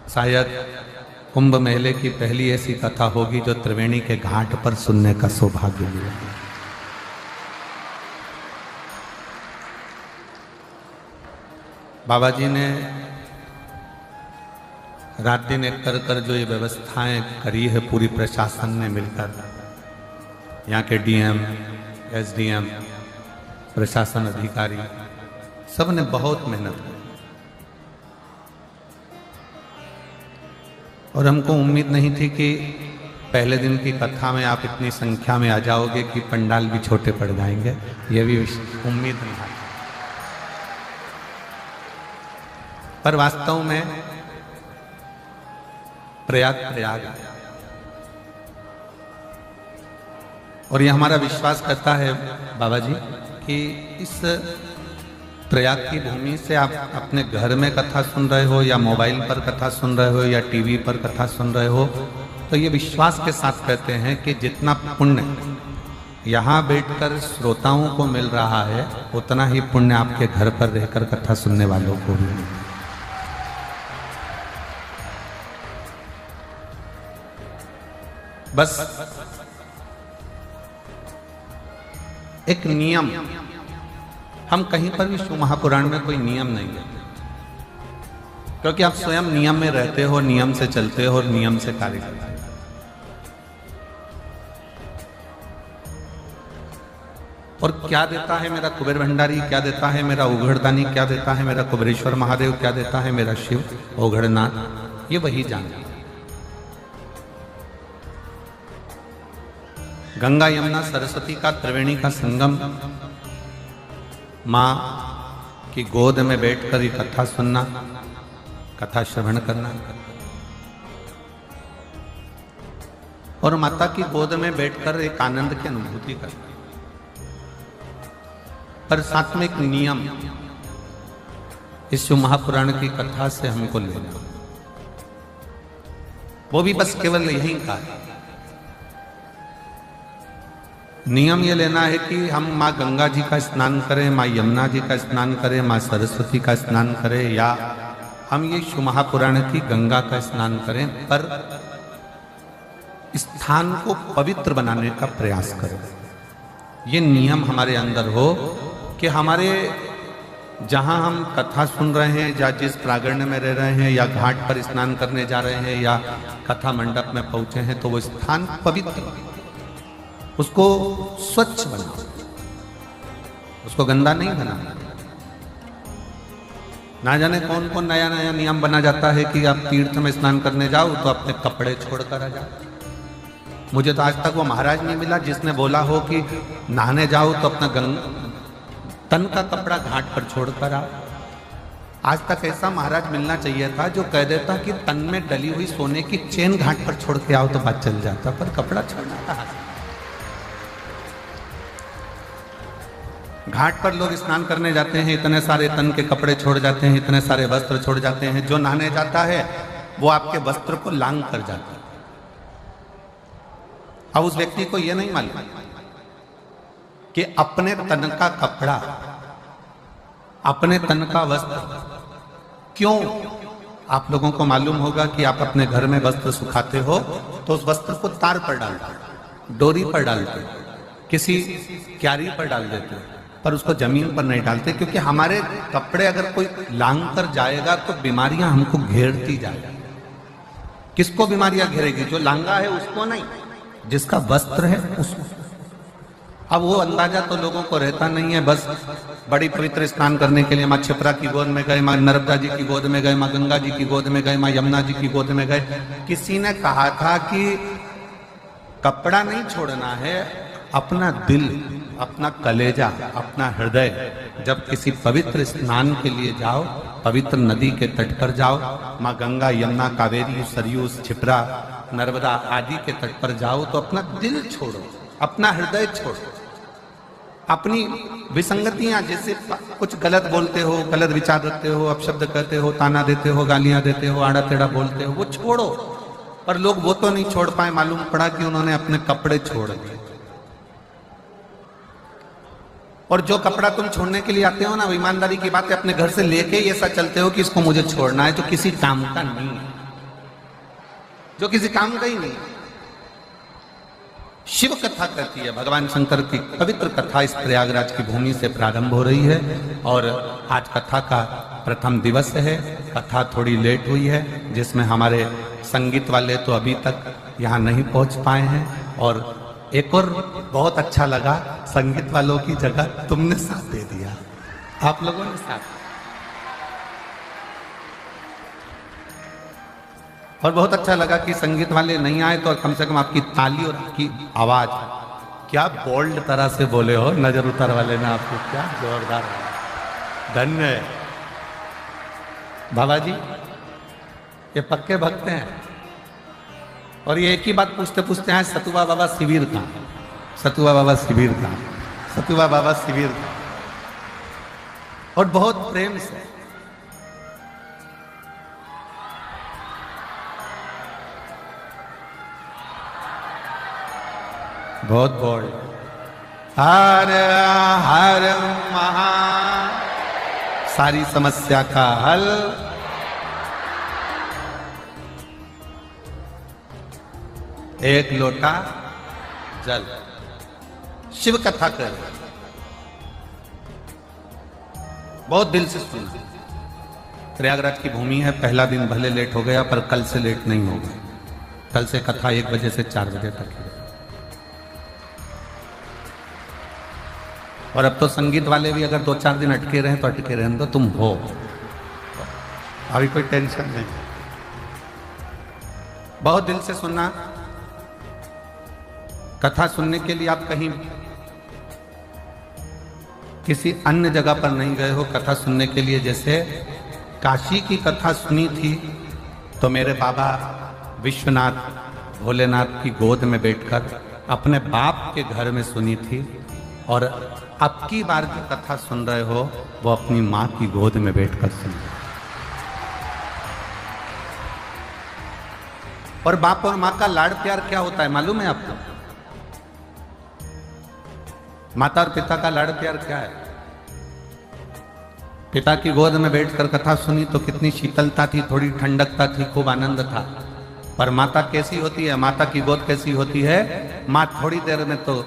शायद कुंभ मेले की पहली ऐसी कथा होगी जो त्रिवेणी के घाट पर सुनने का सौभाग्य मिला। बाबा जी ने रात दिन एक कर जो ये व्यवस्थाएं करी है पूरी प्रशासन ने मिलकर, यहाँ के डीएम, एसडीएम, प्रशासन अधिकारी सब ने बहुत मेहनत की और हमको उम्मीद नहीं थी कि पहले दिन की कथा में आप इतनी संख्या में आ जाओगे कि पंडाल भी छोटे पड़ जाएंगे, यह भी उम्मीद नहीं थी। पर वास्तव में प्रयाग और ये हमारा विश्वास करता है बाबा जी कि इस प्रयाग की भूमि से आप अपने घर में कथा सुन रहे हो या मोबाइल पर कथा सुन रहे हो या टीवी पर कथा सुन रहे हो, तो ये विश्वास के साथ कहते हैं कि जितना पुण्य यहाँ बैठकर श्रोताओं को मिल रहा है उतना ही पुण्य आपके घर पर रहकर कथा सुनने वालों को भी मिले। बस एक नियम, हम कहीं पर भी शिव महापुराण में कोई नियम नहीं है, क्योंकि आप स्वयं नियम में रहते हो, नियम से चलते हो और नियम से कार्य करते हो। और क्या देता है मेरा कुबेर भंडारी, क्या देता है मेरा उघड़दानी, क्या देता है मेरा कुबेरेश्वर महादेव, क्या देता है मेरा शिव उघड़नाथ, ये वही जानते। गंगा यमुना सरस्वती का त्रिवेणी का संगम, माँ की गोद में बैठकर ये कथा सुनना, कथा श्रवण करना और माता की गोद में बैठकर एक आनंद की अनुभूति करना। पर साथ में एक नियम इस शिव महापुराण की कथा से हमको लेना, वो भी बस केवल यही का है। नियम ये लेना है कि हम माँ गंगा जी का स्नान करें, माँ यमुना जी का स्नान करें, माँ सरस्वती का स्नान करें, या हम ये शिव महापुराण की गंगा का स्नान करें, पर स्थान को पवित्र बनाने का प्रयास करें। ये नियम हमारे अंदर हो कि हमारे जहाँ हम कथा सुन रहे हैं या जिस प्रांगण में रह रहे हैं या घाट पर स्नान करने जा रहे हैं या कथा मंडप में पहुंचे हैं, तो वो स्थान पवित्र, उसको स्वच्छ बनाओ, उसको गंदा नहीं बनाना। ना जाने कौन कौन नया नया नियम बना जाता है कि आप तीर्थ में स्नान करने जाओ तो अपने कपड़े छोड़कर आ जाओ। मुझे तो आज तक वो महाराज नहीं मिला जिसने बोला हो कि नहाने जाओ तो अपना तन का कपड़ा घाट पर छोड़कर आओ। आज तक ऐसा महाराज मिलना चाहिए था जो कह देता कि तन में डली हुई सोने की चेन घाट पर छोड़ के आओ तो बात चल जाता, पर कपड़ा छोड़ना था। घाट पर लोग स्नान करने जाते हैं, इतने सारे तन के कपड़े छोड़ जाते हैं, इतने सारे वस्त्र छोड़ जाते हैं। जो नहाने जाता है वो आपके वस्त्र को लांग कर जाता है। अब उस व्यक्ति को यह नहीं मालूम कि अपने तन का कपड़ा, अपने तन का वस्त्र क्यों, आप लोगों को मालूम होगा कि आप अपने घर में वस्त्र सुखाते हो तो उस वस्त्र को तार पर डालते, डोरी पर डालते, किसी क्यारी पर डाल देते, पर उसको जमीन पर नहीं डालते, क्योंकि हमारे कपड़े अगर कोई लांग कर जाएगा तो बीमारियां हमको घेरती जाएगी। किसको बीमारियां घेरेगी? जो लांगा है उसको नहीं, जिसका वस्त्र है उसको। अब वो अंदाजा तो लोगों को रहता नहीं है। बस बड़ी पवित्र स्नान करने के लिए माँ क्षिप्रा की गोद में गए, माँ नर्मदा जी की गोद में गए, माँ गंगा जी की गोद में गए, माँ यमुना जी की गोद में गए। किसी ने कहा था कि कपड़ा नहीं छोड़ना है, अपना दिल, अपना कलेजा, अपना हृदय, जब किसी पवित्र स्नान के लिए जाओ, पवित्र नदी के तट पर जाओ, माँ गंगा, यमुना, कावेरी, सरयू, क्षिप्रा, नर्मदा आदि के तट पर जाओ, तो अपना दिल छोड़ो, अपना हृदय छोड़ो। अपनी विसंगतियां, जैसे कुछ गलत बोलते हो, गलत विचार रखते हो, अपशब्द कहते हो, ताना देते हो, गालियां देते हो, आड़ा टेढ़ा बोलते हो, वो छोड़ो। पर लोग वो तो नहीं छोड़ पाए, मालूम पड़ा कि उन्होंने अपने कपड़े छोड़ दिए। और जो कपड़ा तुम छोड़ने के लिए आते हो ना, वो ईमानदारी की बात है, अपने घर से लेके ही ऐसा चलते हो कि इसको मुझे छोड़ना है, जो किसी काम का नहीं है, जो किसी काम का ही नहीं। शिव कथा कहती है, भगवान शंकर की पवित्र कथा इस प्रयागराज की भूमि से प्रारंभ हो रही है और आज कथा का प्रथम दिवस है। कथा थोड़ी लेट हुई है, जिसमें हमारे संगीत वाले तो अभी तक यहाँ नहीं पहुंच पाए हैं। और एक और बहुत अच्छा लगा, संगीत वालों की जगह तुमने साथ दे दिया, आप लोगों ने साथ। और बहुत अच्छा लगा कि संगीत वाले नहीं आए तो कम से कम आपकी ताली और आपकी आवाज, क्या बोल्ड तरह से बोले हो, नजर उतार वाले ने आपको, क्या जोरदार, धन्य है बाबा जी, ये पक्के भक्त हैं। और ये एक ही बात पूछते पूछते हैं, सतुआ बाबा शिविर का, सतुआ बाबा शिविर का, सतुआ बाबा शिविर का, और बहुत प्रेम से। बहुत बोल, हर हर महा, सारी समस्या का हल। एक लोटा जल, शिव कथा कर, बहुत दिल से सुना। प्रयागराज की भूमि है, पहला दिन भले लेट हो गया पर कल से लेट नहीं होगा। कल से कथा 1 बजे से 4 बजे तक है। और अब तो संगीत वाले भी अगर 2-4 दिन अटके रहे तो अटके रहे, तो तुम हो, अभी कोई टेंशन नहीं। बहुत दिल से सुनना। कथा सुनने के लिए आप कहीं किसी अन्य जगह पर नहीं गए हो, कथा सुनने के लिए। जैसे काशी की कथा सुनी थी तो मेरे बाबा विश्वनाथ भोलेनाथ की गोद में बैठकर अपने बाप के घर में सुनी थी, और अब की बार जो कथा सुन रहे हो वो अपनी माँ की गोद में बैठकर सुन। और बाप और माँ का लाड़ प्यार क्या होता है मालूम है आपको? माता और पिता का लाड़ प्यार क्या है? पिता की गोद में बैठकर कथा सुनी तो कितनी शीतलता थी, थोड़ी ठंडकता थी, खूब आनंद था। पर माता कैसी होती है, माता की गोद कैसी होती है? माँ थोड़ी देर में तो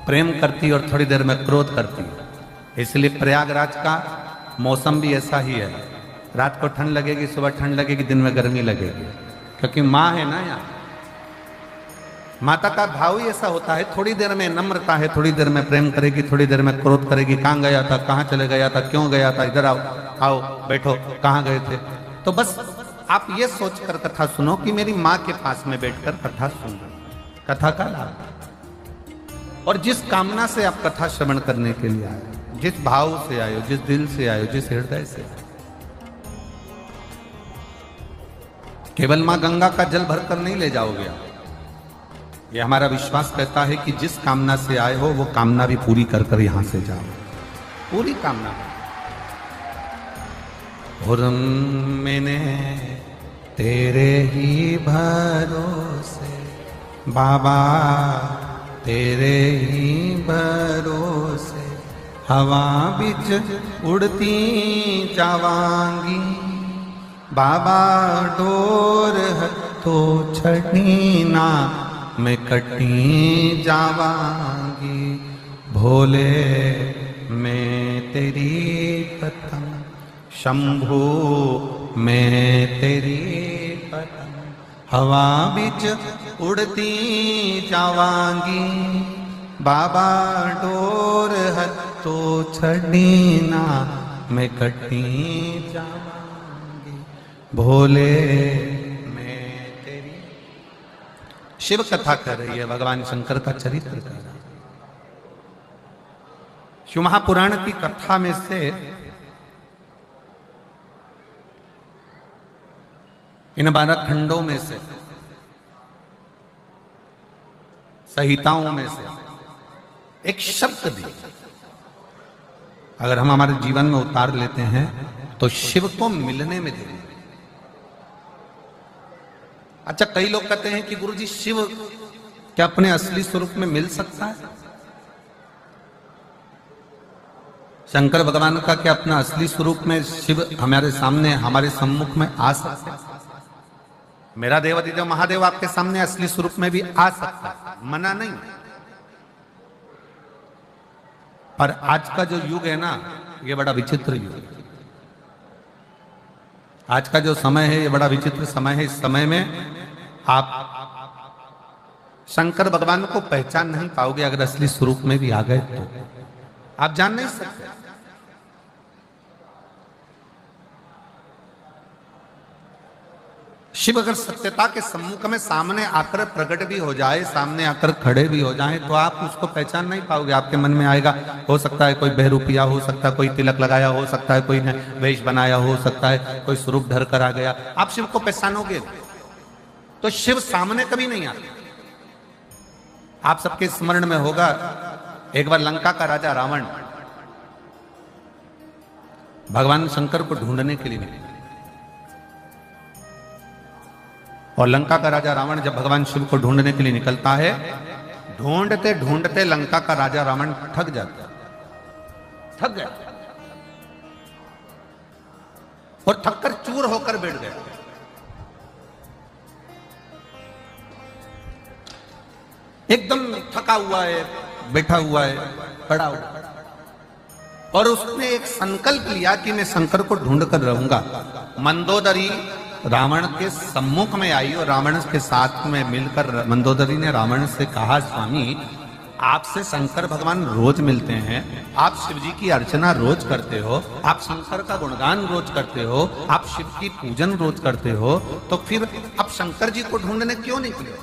प्रेम करती और थोड़ी देर में क्रोध करती। इसलिए प्रयागराज का मौसम भी ऐसा ही है, रात को ठंड लगेगी, सुबह ठंड लगेगी, दिन में गर्मी लगेगी, क्योंकि माँ है ना यहाँ। माता का भाव ही ऐसा होता है, थोड़ी देर में नम्रता है, थोड़ी देर में प्रेम करेगी, थोड़ी देर में क्रोध करेगी। कहाँ गया था, कहाँ चले गया था, क्यों गया था, इधर आओ, आओ बैठो, कहाँ गए थे। तो बस आप ये सोचकर कथा सुनो कि मेरी माँ के पास में बैठकर कथा सुन रहा, कथा का लाभ। और जिस कामना से आप कथा श्रवण करने के लिए आए, जिस भाव से आए, जिस दिल से आए, जिस हृदय से आए, केवल मां गंगा का जल भरकर नहीं ले जाओगे आप। ये हमारा विश्वास कहता है कि जिस कामना से आए हो वो कामना भी पूरी कर कर यहां से जाओ, पूरी कामना। और मैंने तेरे ही भरोसे बाबा, तेरे ही भरोसे हवा बिच उड़ती जावांगी बाबा, डोर तो छड़ी ना मैं कटी जावांगी। भोले मैं तेरी पतंग, शंभू मैं तेरी पतंग, हवा बिच उड़ती जावांगी बाबा, डोर तो छड़ी ना मैं कटी जावांगी। भोले मैं तेरी। शिव कथा कर रही है, भगवान शंकर का चरित्र कर रहा है। शिव महापुराण की कथा में से इन 12 खंडों में से, संहिताओं में से एक शब्द भी अगर हम हमारे जीवन में उतार लेते हैं तो शिव को मिलने में देरी। अच्छा, कई लोग कहते हैं कि गुरुजी शिव क्या अपने असली स्वरूप में मिल सकता है? शंकर भगवान का क्या अपना असली स्वरूप में शिव हमारे सामने हमारे सम्मुख में आ सकते हैं? मेरा देवाधिदेव महादेव आपके सामने असली स्वरूप में भी आ सकता है, मना नहीं। पर आज का जो युग है ना, ये बड़ा विचित्र युग है। आज का जो समय है ये बड़ा विचित्र समय है। इस समय में आप शंकर भगवान को पहचान नहीं पाओगे अगर असली स्वरूप में भी आ गए तो आप जान नहीं सकते। शिव अगर सत्यता के सम्मुख में सामने आकर प्रकट भी हो जाए, सामने आकर खड़े भी हो जाए, तो आप उसको पहचान नहीं पाओगे। आपके मन में आएगा, हो सकता है कोई बहरूपिया, हो सकता है कोई तिलक लगाया, हो सकता है कोई ने वेश बनाया, हो सकता है कोई स्वरूप धर कर आ गया, आप शिव को पहचानोगे तो शिव सामने कभी नहीं आते। आप सबके स्मरण में होगा, एक बार लंका का राजा रावण भगवान शंकर को ढूंढने के लिए निकला, और लंका का राजा रावण जब भगवान शिव को ढूंढने के लिए निकलता है, ढूंढते ढूंढते लंका का राजा रावण थक जाता है, थक गया और थककर चूर होकर बैठ गया। एकदम थका हुआ है, बैठा हुआ है, पड़ा हुआ, और उसने एक संकल्प लिया कि मैं शंकर को ढूंढ कर रहूंगा। मंदोदरी रावण के सम्मुख में आई और रावण के साथ में मिलकर मंदोदरी ने रावण से कहा, स्वामी आपसे शंकर भगवान रोज मिलते हैं, आप शिव जी की अर्चना रोज करते हो, आप शंकर का गुणगान रोज करते हो, आप शिव की पूजन रोज करते हो, तो फिर आप शंकर जी को ढूंढने क्यों निकले?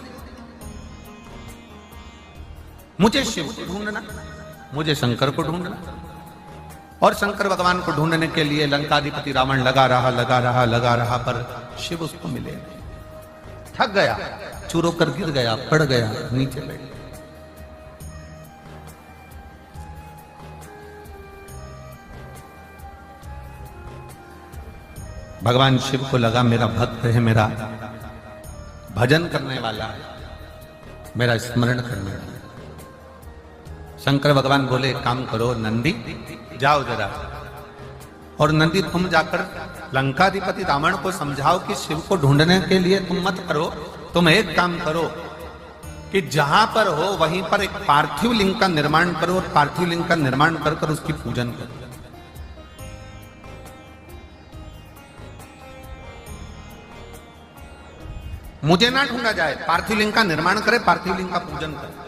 मुझे शिव को ढूंढना, मुझे शंकर को ढूंढना। और शंकर भगवान को ढूंढने के लिए लंकाधिपति रावण लगा रहा, पर शिव उसको मिले नहीं। थक गया, चूर होकर गिर गया, पड़ गया, नीचे बैठ गया। भगवान शिव को लगा मेरा भक्त है, मेरा भजन करने वाला है, मेरा स्मरण करने वाला है। शंकर भगवान बोले, एक काम करो नंदी, जाओ जरा, और नंदी तुम जाकर लंकाधिपति रावण को समझाओ कि शिव को ढूंढने के लिए तुम मत करो, तुम एक काम करो कि जहां पर हो वहीं पर एक पार्थिव लिंग का निर्माण करो, और पार्थिव लिंग का निर्माण कर कर उसकी पूजन करो। मुझे ना ढूंढा जाए, पार्थिव लिंग का निर्माण करे, पार्थिव लिंग का पूजन करे,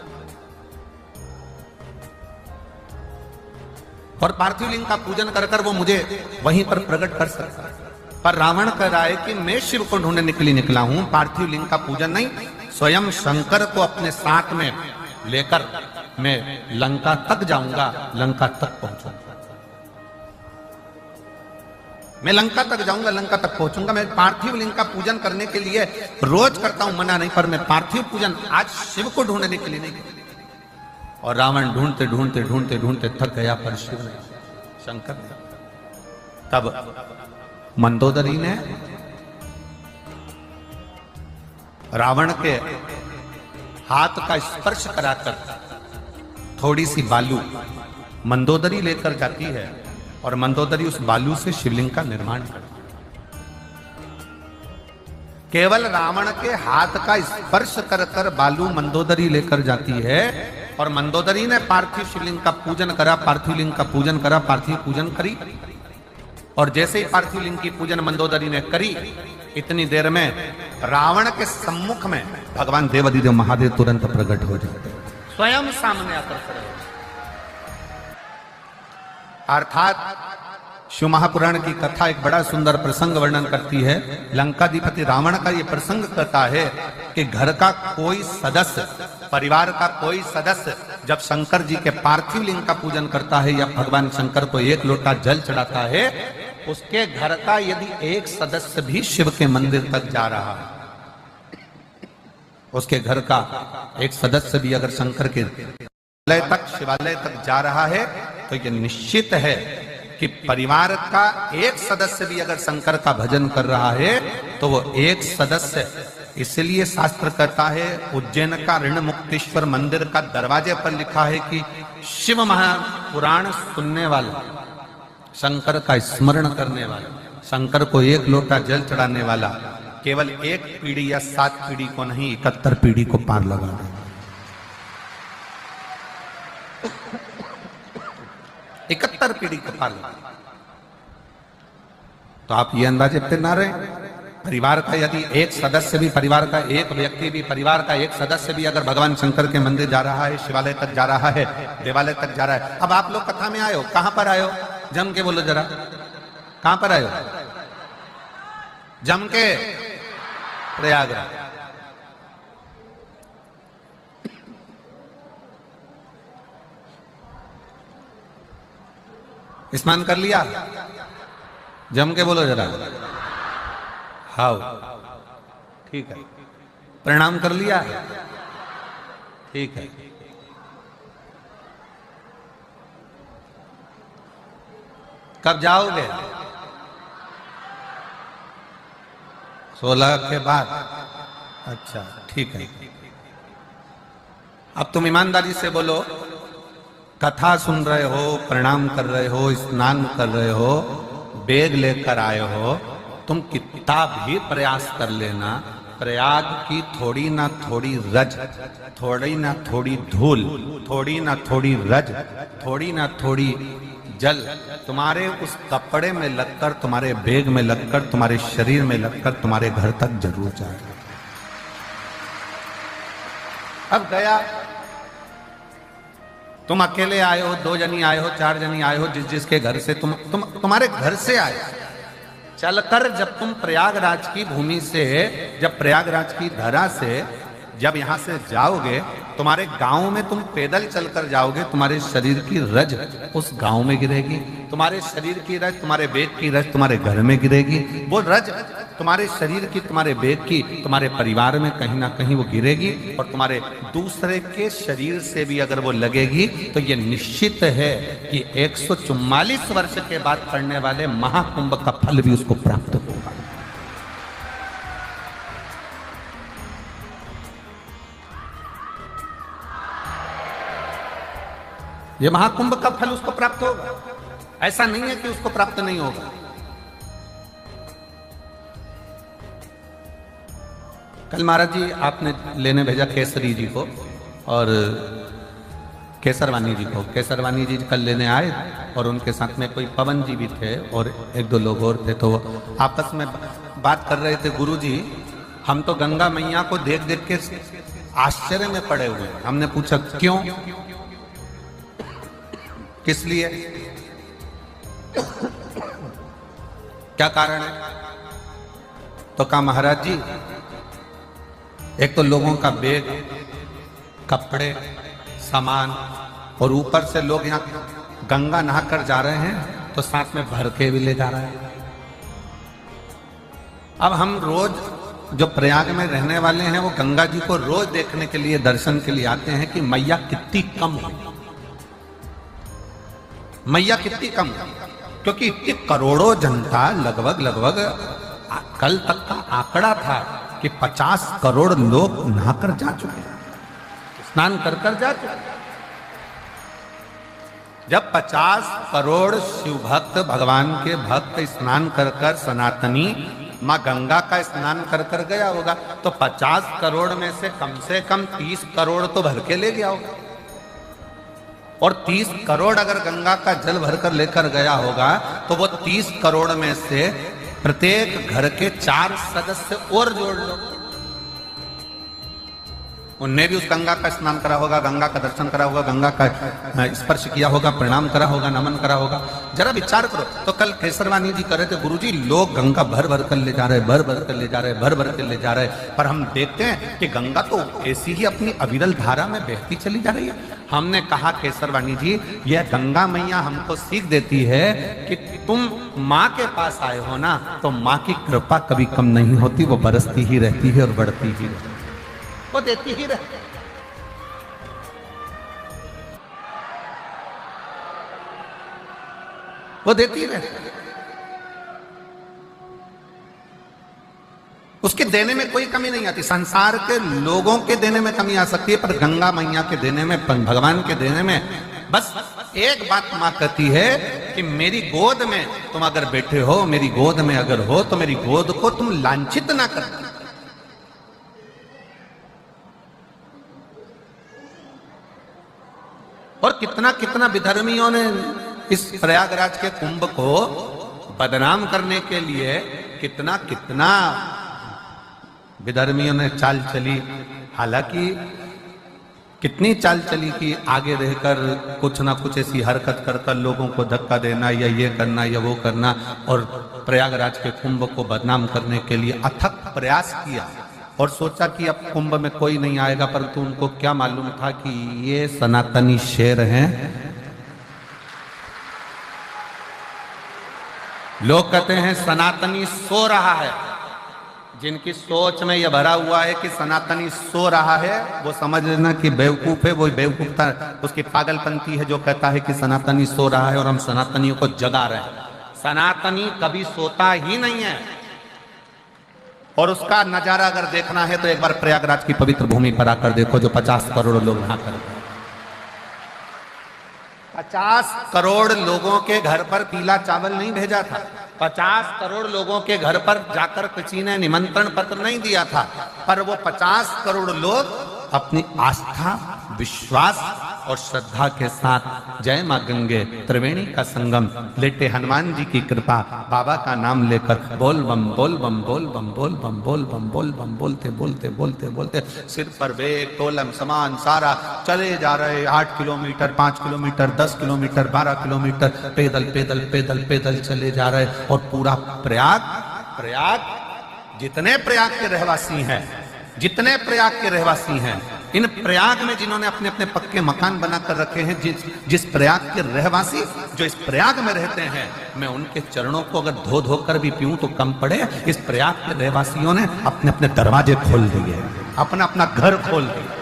और पार्थिव लिंग का पूजन कर कर वो मुझे वहीं पर प्रकट कर सकता है। पर रावण कह रहा है कि मैं शिव को ढूंढने के लिए निकला हूं, पार्थिव लिंग का पूजन नहीं, स्वयं शंकर को अपने साथ में लेकर मैं लंका तक जाऊंगा, लंका तक पहुंचूंगा, मैं लंका तक जाऊंगा, लंका तक पहुंचूंगा। मैं पार्थिव लिंग का पूजन करने के लिए रोज करता हूं, मना नहीं, पर मैं पार्थिव पूजन आज शिव को ढूंढने के लिए नहीं। और रावण ढूंढते ढूंढते ढूंढते ढूंढते थक गया, पर शिव ने, शंकर ने। तब मंदोदरी ने रावण के हाथ का स्पर्श कराकर थोड़ी सी बालू मंदोदरी लेकर जाती है, और मंदोदरी उस बालू से शिवलिंग का निर्माण करती है। केवल रावण के हाथ का स्पर्श कर कर बालू मंदोदरी लेकर जाती है, और मंदोदरी ने पार्थिव शिवलिंग का पूजन करा, पार्थिव लिंग का पूजन करा, पार्थिव पूजन करी। और जैसे ही पार्थिव लिंग की पूजन मंदोदरी ने करी, इतनी देर में रावण के सम्मुख में भगवान देवाधिदेव महादेव तुरंत प्रकट हो जाते, स्वयं सामने आकर खड़े। अर्थात शिव महापुराण की कथा एक बड़ा सुंदर प्रसंग वर्णन करती है। लंकाधिपति रावण का यह प्रसंग कहता है कि घर का कोई सदस्य, परिवार का कोई सदस्य जब शंकर जी के पार्थिव लिंग का पूजन करता है या भगवान शंकर को एक लोटा जल चढ़ाता है, उसके घर का यदि एक सदस्य भी शिव के मंदिर तक जा रहा है, उसके घर का एक सदस्य भी अगर शंकर के शिवालय तक जा रहा है, तो यह निश्चित है कि परिवार का एक सदस्य भी अगर शंकर का भजन कर रहा है, तो वो एक सदस्य, इसलिए शास्त्र कहता है, उज्जैन का ऋण मुक्तेश्वर मंदिर का दरवाजे पर लिखा है कि शिव महापुराण सुनने वाला शंकर का स्मरण करने वाला, शंकर को एक लोटा जल चढ़ाने वाला केवल एक पीढ़ी या 7 पीढ़ी को नहीं 71 पीढ़ी को पार लगा देगा। 71 पीढ़ी को पार लगा। तो आप ये अंदाजे पे ना रहे। परिवार का यदि एक सदस्य भी, परिवार का एक व्यक्ति भी, परिवार का एक सदस्य भी अगर भगवान शंकर के मंदिर जा रहा है, शिवालय तक जा रहा है, देवालय तक जा रहा है। अब आप लोग कथा में आए हो, कहां पर आए हो? जम के बोलो जरा, कहां पर आए हो? जम के प्रयागराज। स्नान कर लिया? जम के बोलो जरा। हाउ, ठीक है। प्रणाम कर लिया? ठीक है। कब जाओगे? 16 के बाद। अच्छा, ठीक है। अब तुम ईमानदारी से बोलो, कथा सुन रहे हो, प्रणाम कर रहे हो, स्नान कर रहे हो, बैग लेकर आए हो, तुम कितना भी प्रयास कर लेना, प्रयाग की थोड़ी ना थोड़ी रज, थोड़ी ना थोड़ी धूल, थोड़ी ना थोड़ी रज, थोड़ी ना थोड़ी जल तुम्हारे उस कपड़े में लगकर, तुम्हारे बैग में लगकर, तुम्हारे शरीर में लगकर तुम्हारे घर तक जरूर जाएगा। अब गया, तुम अकेले आए हो, 2 जनी आए हो, 4 जनी आए हो, जिसके घर से तुम्हारे घर से आए, चलकर जब तुम प्रयागराज की भूमि से, जब प्रयागराज की धरा से जब यहां से जाओगे, तुम्हारे गांव में तुम पैदल चलकर जाओगे, तुम्हारे शरीर की रज उस गांव में गिरेगी, तुम्हारे शरीर की रज, तुम्हारे बैग की रज तुम्हारे घर में गिरेगी। वो रज तुम्हारे शरीर की, तुम्हारे बैग की, तुम्हारे परिवार में कहीं ना कहीं वो गिरेगी, और तुम्हारे दूसरे के शरीर से भी अगर वो लगेगी तो ये निश्चित है कि 144 वर्ष के बाद पड़ने वाले महाकुंभ का फल भी उसको प्राप्त होगा। ये महाकुंभ का फल उसको प्राप्त होगा, ऐसा नहीं है कि उसको प्राप्त नहीं होगा। कल महाराज जी आपने लेने भेजा केसरी जी को और केसरवानी जी को। केसरवानी जी कल लेने आए और उनके साथ में कोई पवन जी भी थे और 1-2 लोग और थे। तो आपस में बात कर रहे थे, गुरु जी हम तो गंगा मैया को देख देख के आश्चर्य में पड़े हुए हैं। हमने पूछा क्यों, किस लिए, क्या कारण है? तो कहा महाराज जी एक तो लोगों का बैग, कपड़े, सामान, और ऊपर से लोग यहाँ गंगा नहाकर जा रहे हैं तो साथ में भर के भी ले जा रहे हैं। अब हम रोज जो प्रयाग में रहने वाले हैं वो गंगा जी को रोज देखने के लिए, दर्शन के लिए आते हैं कि मैया कितनी कम हुई, मैया कितनी कम, क्योंकि इतनी करोड़ों जनता, लगभग कल तक का आंकड़ा था कि 50 करोड़ लोग नहाकर जा चुके हैं, स्नान कर जा चुके हैं। जब 50 करोड़ शिव भक्त, भगवान के भक्त स्नान कर सनातनी माँ गंगा का स्नान कर गया होगा, तो 50 करोड़ में से कम 30 करोड़ तो भर के ले गया होगा। और 30 करोड़ अगर गंगा का जल भरकर लेकर गया होगा तो वो 30 करोड़ में से प्रत्येक घर के 4 सदस्य और जोड़ लो, उनने भी उस गंगा का स्नान करा होगा, गंगा का दर्शन करा होगा, गंगा का स्पर्श किया होगा, प्रणाम करा होगा, नमन करा होगा। जरा विचार करो। तो कल केसरवानी जी कह रहे थे, गुरुजी लोग गंगा भर भर कर ले जा रहे, भर भर कर ले जा रहे, भर भर कर ले जा रहे, पर हम देखते हैं कि गंगा तो ऐसी ही अपनी अविरल धारा में बहती चली जा रही है। हमने कहा केसरवानी जी यह गंगा मैया हमको सीख देती है कि तुम माँ के पास आए हो ना, तो माँ की कृपा कभी कम नहीं होती, वो बरसती ही रहती है और बढ़ती ही रहती है, वो देती ही रहती है। वो देती ही रहती है, उसके देने में कोई कमी नहीं आती। संसार के लोगों के देने में कमी आ सकती है, पर गंगा मैया के देने में, भगवान के देने में बस एक बात मां कहती है कि मेरी गोद में तुम अगर बैठे हो, मेरी गोद में अगर हो तो मेरी गोद को तुम लांछित ना करना। और कितना कितना विधर्मियों ने इस प्रयागराज के कुंभ को बदनाम करने के लिए कितना कितना विधर्मियों ने चाल चली। हालांकि कितनी चाल चली कि आगे रहकर कुछ ना कुछ ऐसी हरकत कर कर लोगों को धक्का देना या ये करना या वो करना, और प्रयागराज के कुंभ को बदनाम करने के लिए अथक प्रयास किया और सोचा कि अब कुंभ में कोई नहीं आएगा। परंतु उनको क्या मालूम था कि ये सनातनी शेर हैं। लोग कहते हैं सनातनी सो रहा है। जिनकी सोच में यह भरा हुआ है कि सनातनी सो रहा है, वो समझ लेना कि बेवकूफ है। वो बेवकूफ था, उसकी पागलपंती है जो कहता है कि सनातनी सो रहा है और हम सनातनियों को जगा रहे हैं। सनातनी कभी सोता ही नहीं है। और उसका नजारा अगर देखना है तो एक बार प्रयागराज की पवित्र भूमि पर आकर देखो, जो 50 करोड़ लोग वहां कर 50 करोड़ लोगों के घर पर पीला चावल नहीं भेजा था। 50 करोड़ लोगों के घर पर जाकर किसी ने निमंत्रण पत्र नहीं दिया था, पर वो 50 करोड़ लोग अपनी आस्था, विश्वास और श्रद्धा के साथ जय मां गंगे, त्रिवेणी का संगम, लेटे हनुमान जी की कृपा, बाबा का नाम लेकर बोल बम बोल बम बोल बम बोल बम बोल बम बोल बम बोलते बोलते बोलते बोलते सिर पर बेग तोलम सामान सारा चले जा रहे। 8 किलोमीटर, 5 किलोमीटर, 10 किलोमीटर, 12 किलोमीटर पैदल पैदल पैदल पैदल चले जा रहे। और पूरा प्रयाग जितने प्रयाग के रहवासी हैं, जितने प्रयाग के रहवासी हैं, इन प्रयाग में जिन्होंने अपने अपने पक्के मकान बनाकर रखे हैं, जिस प्रयाग के रहवासी जो इस प्रयाग में रहते हैं, मैं उनके चरणों को अगर धो धो कर भी पीऊं तो कम पड़े। इस प्रयाग के रहवासियों ने अपने अपने दरवाजे खोल दिए, अपना अपना घर खोल दिया।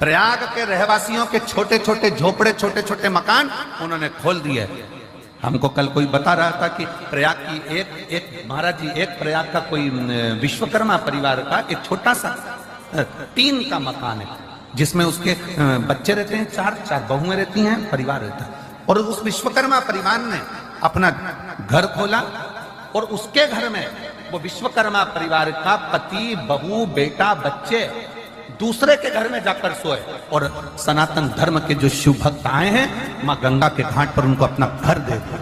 प्रयाग के रहवासियों के छोटे छोटे झोपड़े, छोटे छोटे मकान उन्होंने खोल दिए। हमको कल कोई बता रहा था कि प्रयाग की एक महाराज जी, एक प्रयाग का कोई विश्वकर्मा परिवार का एक छोटा सा टीन का मकान है, जिसमें उसके बच्चे रहते हैं, 4 बहुएं रहती हैं, परिवार रहता है। और उस विश्वकर्मा परिवार ने अपना घर खोला और उसके घर में वो विश्वकर्मा परिवार का पति, बहू, बेटा, बच्चे दूसरे के घर में जाकर सोए। और सनातन धर्म के जो शिव भक्त आए हैं, मां गंगा के घाट पर उनको अपना घर दे दिया।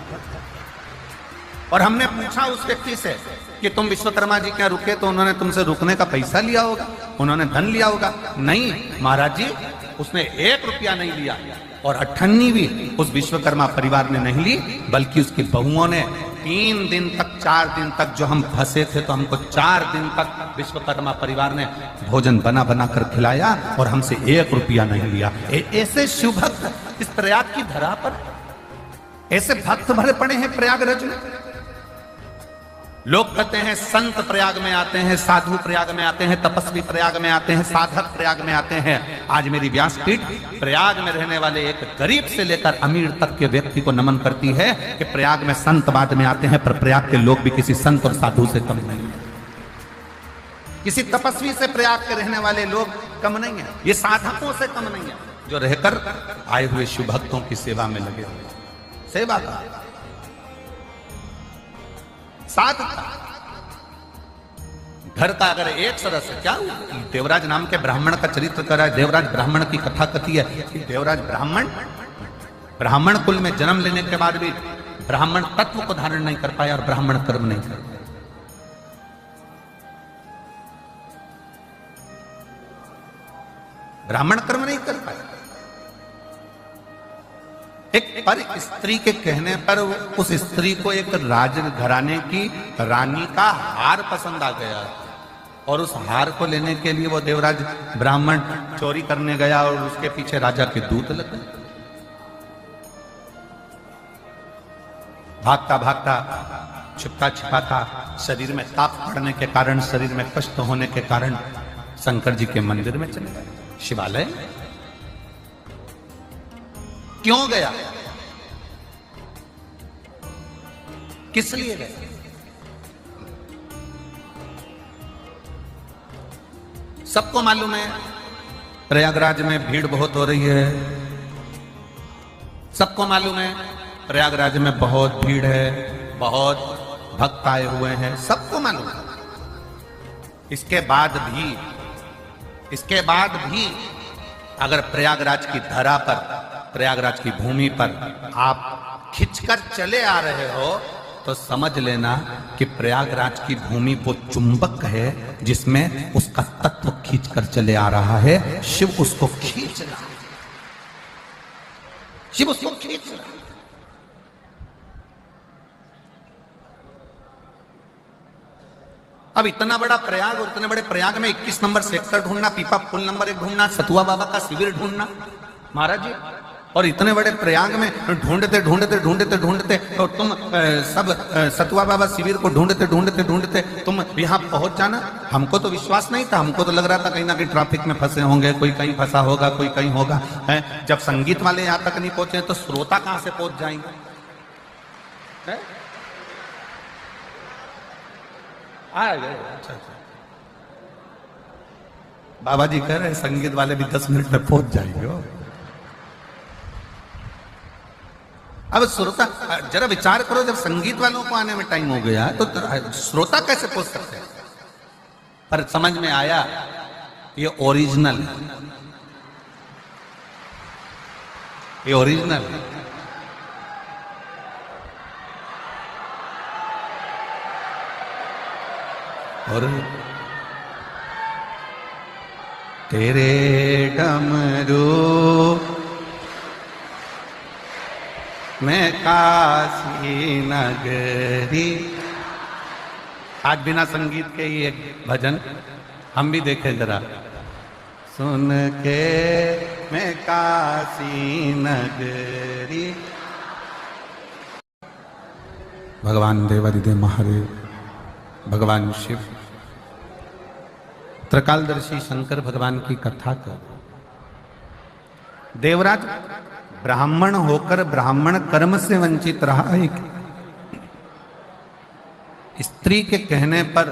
और हमने पूछा उस व्यक्ति से कि तुम विश्वकर्मा जी क्या रुके? तो उन्होंने तुमसे रुकने का पैसा लिया होगा, उन्होंने धन लिया होगा। नहीं महाराज जी, उसने 1 रुपया नहीं लिया। और अठन्नी भी उस विश्वकर्मा परिवार ने नहीं ली, बल्कि उसकी बहुओं ने 3 दिन तक, 4 दिन तक, जो हम फंसे थे तो हमको 4 दिन तक विश्वकर्मा परिवार ने भोजन बना बना कर खिलाया और हमसे 1 रुपया नहीं लिया। ऐसे शिव भक्त इस प्रयाग की धरा पर, ऐसे भक्त भरे पड़े हैं प्रयागराज में। लोग कहते हैं संत प्रयाग में आते हैं, साधु प्रयाग में आते हैं, तपस्वी प्रयाग में आते हैं, साधक प्रयाग में आते हैं। आज मेरी व्यासपीठ प्रयाग में रहने वाले एक गरीब से लेकर अमीर तक के व्यक्ति को नमन करती है कि प्रयाग में संत बाद में आते हैं, पर प्रयाग के लोग भी किसी संत और साधु से कम नहीं है। किसी तपस्वी से प्रयाग के रहने वाले लोग कम नहीं है, ये साधकों से कम नहीं है, जो रहकर आए हुए शिव भक्तों की सेवा में लगे हुए। सेवा का साथ घर का अगर एक सदस्य, क्या देवराज नाम के ब्राह्मण का चरित्र करा है। देवराज ब्राह्मण की कथा कथी है कि देवराज ब्राह्मण कुल में जन्म लेने के बाद भी ब्राह्मण तत्व को धारण नहीं कर पाया और ब्राह्मण कर्म नहीं कर पाया। ब्राह्मण कर्म नहीं कर पाया। एक पर स्त्री के कहने पर उस स्त्री को एक राजघराने की रानी का हार पसंद आ गया और उस हार को लेने के लिए वो देवराज ब्राह्मण चोरी करने गया और उसके पीछे राजा के दूत लग गए। भागता भागता, छिपता छिपाता, शरीर में ताप पड़ने के कारण, शरीर में कष्ट होने के कारण शंकर जी के मंदिर में चले गए, शिवालय। क्यों गया? किस लिए गया? सबको मालूम है प्रयागराज में भीड़ बहुत हो रही है, सबको मालूम है प्रयागराज में बहुत भीड़ है, बहुत भक्त आए हुए हैं, सबको मालूम है। इसके बाद भी अगर प्रयागराज की धरा पर, प्रयागराज की भूमि पर आप खिंचकर चले आ रहे हो तो समझ लेना कि प्रयागराज की भूमि वो चुंबक है जिसमें उसका तत्व खींचकर चले आ रहा है। शिव उसको खींच रहा है, शिव उसको खींच रहा है। अब इतना बड़ा प्रयाग और इतने बड़े प्रयाग में 21 नंबर सेक्टर ढूंढना, पीपा पुल नंबर 1 ढूंढना, सतुआ बाबा का शिविर ढूंढना महाराज जी, और इतने बड़े प्रयाग में ढूंढते ढूंढते ढूंढते ढूंढते तो तुम सब सतुआ बाबा शिविर को ढूंढते ढूंढते ढूंढते तुम यहाँ पहुंच जाना। हमको तो विश्वास नहीं था, हमको तो लग रहा था कहीं ना कहीं ट्रैफिक में फंसे होंगे, कोई कहीं फंसा होगा, कोई कहीं होगा है। जब संगीत वाले यहाँ तक नहीं पहुंचे तो श्रोता कहां से पहुंच जाएंगे है? आ गए। अच्छा अच्छा, बाबा जी कह रहे संगीत वाले भी 10 मिनट में पहुंच जाएंगे। अब श्रोता जरा विचार करो, जब संगीत वालों को आने में टाइम हो गया तो श्रोता कैसे पहुंच सकते हैं? पर समझ में आया ये ओरिजिनल है, ये ओरिजिनल है। और तेरे डमरू मैं काशी नगरी। आज बिना संगीत के ही एक भजन हम भी देखें जरा। सुन के मैं काशी नगरी। भगवान देवादिदेव महादेव, भगवान शिव, त्रिकालदर्शी शंकर भगवान की कथा कर। देवराज ब्राह्मण होकर ब्राह्मण कर्म से वंचित रहा। एक स्त्री के कहने पर,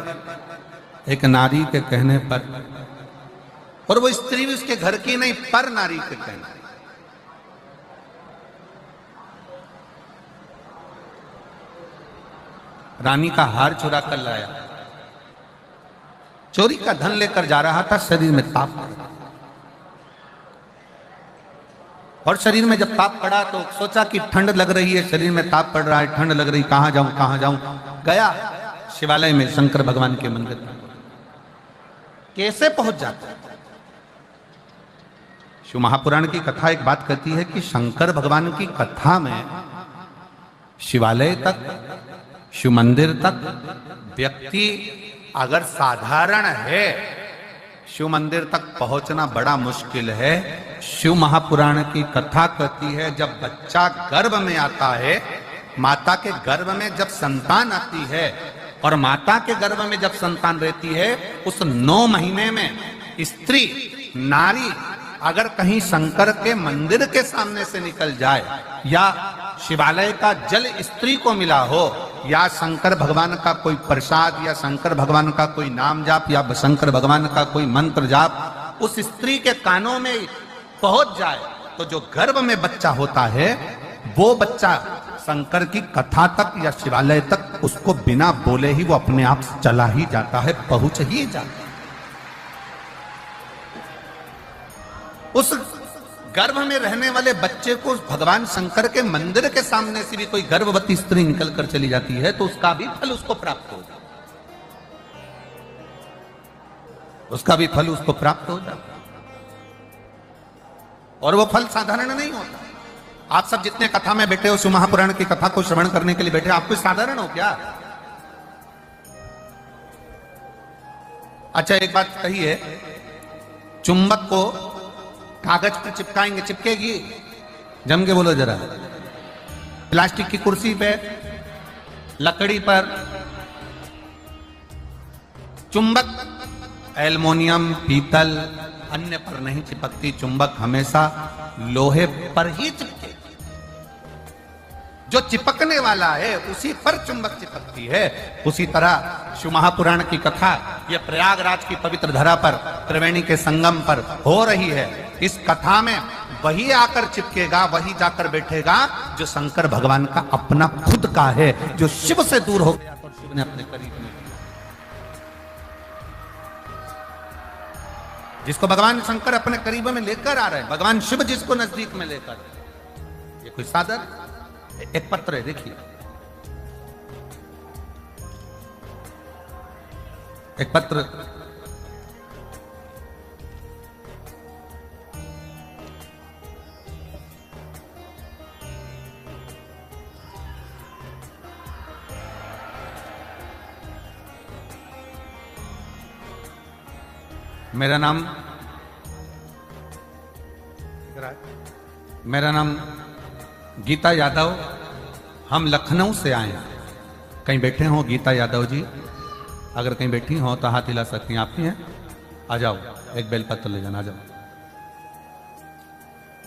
एक नारी के कहने पर, और वो स्त्री भी उसके घर की नहीं, पर नारी के कहने, रानी का हार चुरा कर लाया, चोरी का धन लेकर जा रहा था। शरीर में ताप पड़ा, और शरीर में जब ताप पड़ा तो सोचा कि ठंड लग रही है, शरीर में ताप पड़ रहा है, ठंड लग रही, कहां जाऊं कहां जाऊं। गया शिवालय में शंकर भगवान के मंदिर में। कैसे पहुंच जाता है? शिव महापुराण की कथा एक बात कहती है कि शंकर भगवान की कथा में शिवालय तक, शिव मंदिर तक व्यक्ति अगर साधारण है, शिव मंदिर तक पहुंचना बड़ा मुश्किल है। शिव महापुराण की कथा कहती है जब बच्चा गर्भ में आता है, माता के गर्भ में जब संतान आती है, और माता के गर्भ में जब संतान रहती है, उस 9 महीने में स्त्री नारी अगर कहीं शंकर के मंदिर के सामने से निकल जाए, या शिवालय का जल स्त्री को मिला हो, या शंकर भगवान का कोई प्रसाद, या शंकर भगवान का कोई नाम जाप, या शंकर भगवान का कोई मंत्र जाप उस स्त्री के कानों में पहुंच जाए, तो जो गर्भ में बच्चा होता है वो बच्चा शंकर की कथा तक या शिवालय तक उसको बिना बोले ही वो अपने आप चला ही जाता है, पहुंच ही जाता है। उस गर्भ में रहने वाले बच्चे को भगवान शंकर के मंदिर के सामने से भी कोई गर्भवती स्त्री निकल कर चली जाती है तो उसका भी फल उसको प्राप्त हो जाता, उसका भी फल उसको प्राप्त हो जाता। और वो फल साधारण नहीं होता। आप सब जितने कथा में बैठे हो, शिव महापुराण की कथा को श्रवण करने के लिए बैठे, आप कोई साधारण हो क्या? अच्छा एक बात कही है, चुंबक को कागज पर चिपकाएंगे, चिपकेगी? जम के बोलो जरा। प्लास्टिक की कुर्सी पे, लकड़ी पर, चुंबक एल्युमिनियम, पीतल, अन्य पर नहीं चिपकती। चुंबक हमेशा लोहे पर ही चिपके। जो चिपकने वाला है उसी पर चुंबक चिपकती है। उसी तरह शिव महापुराण की कथा यह प्रयागराज की पवित्र धरा पर त्रिवेणी के संगम पर हो रही है। इस कथा में वही आकर चिपकेगा, वही जाकर बैठेगा जो शंकर भगवान का अपना खुद का है, जो शिव से दूर हो गया तो शिव ने अपने करीब में, जिसको भगवान शंकर अपने करीब में लेकर आ रहे हैं, भगवान शिव जिसको नजदीक में लेकर, ये कोई साधन। एक पत्र है, देखिए एक पत्र, मेरा नाम गीता यादव, हम लखनऊ से आए हैं। कहीं बैठे हो गीता यादव जी? अगर कहीं बैठी हो तो हाथ हिला सकती हैं। आप ही हैं? आ जाओ, एक बेलपत्र ले जाना, आ जाओ,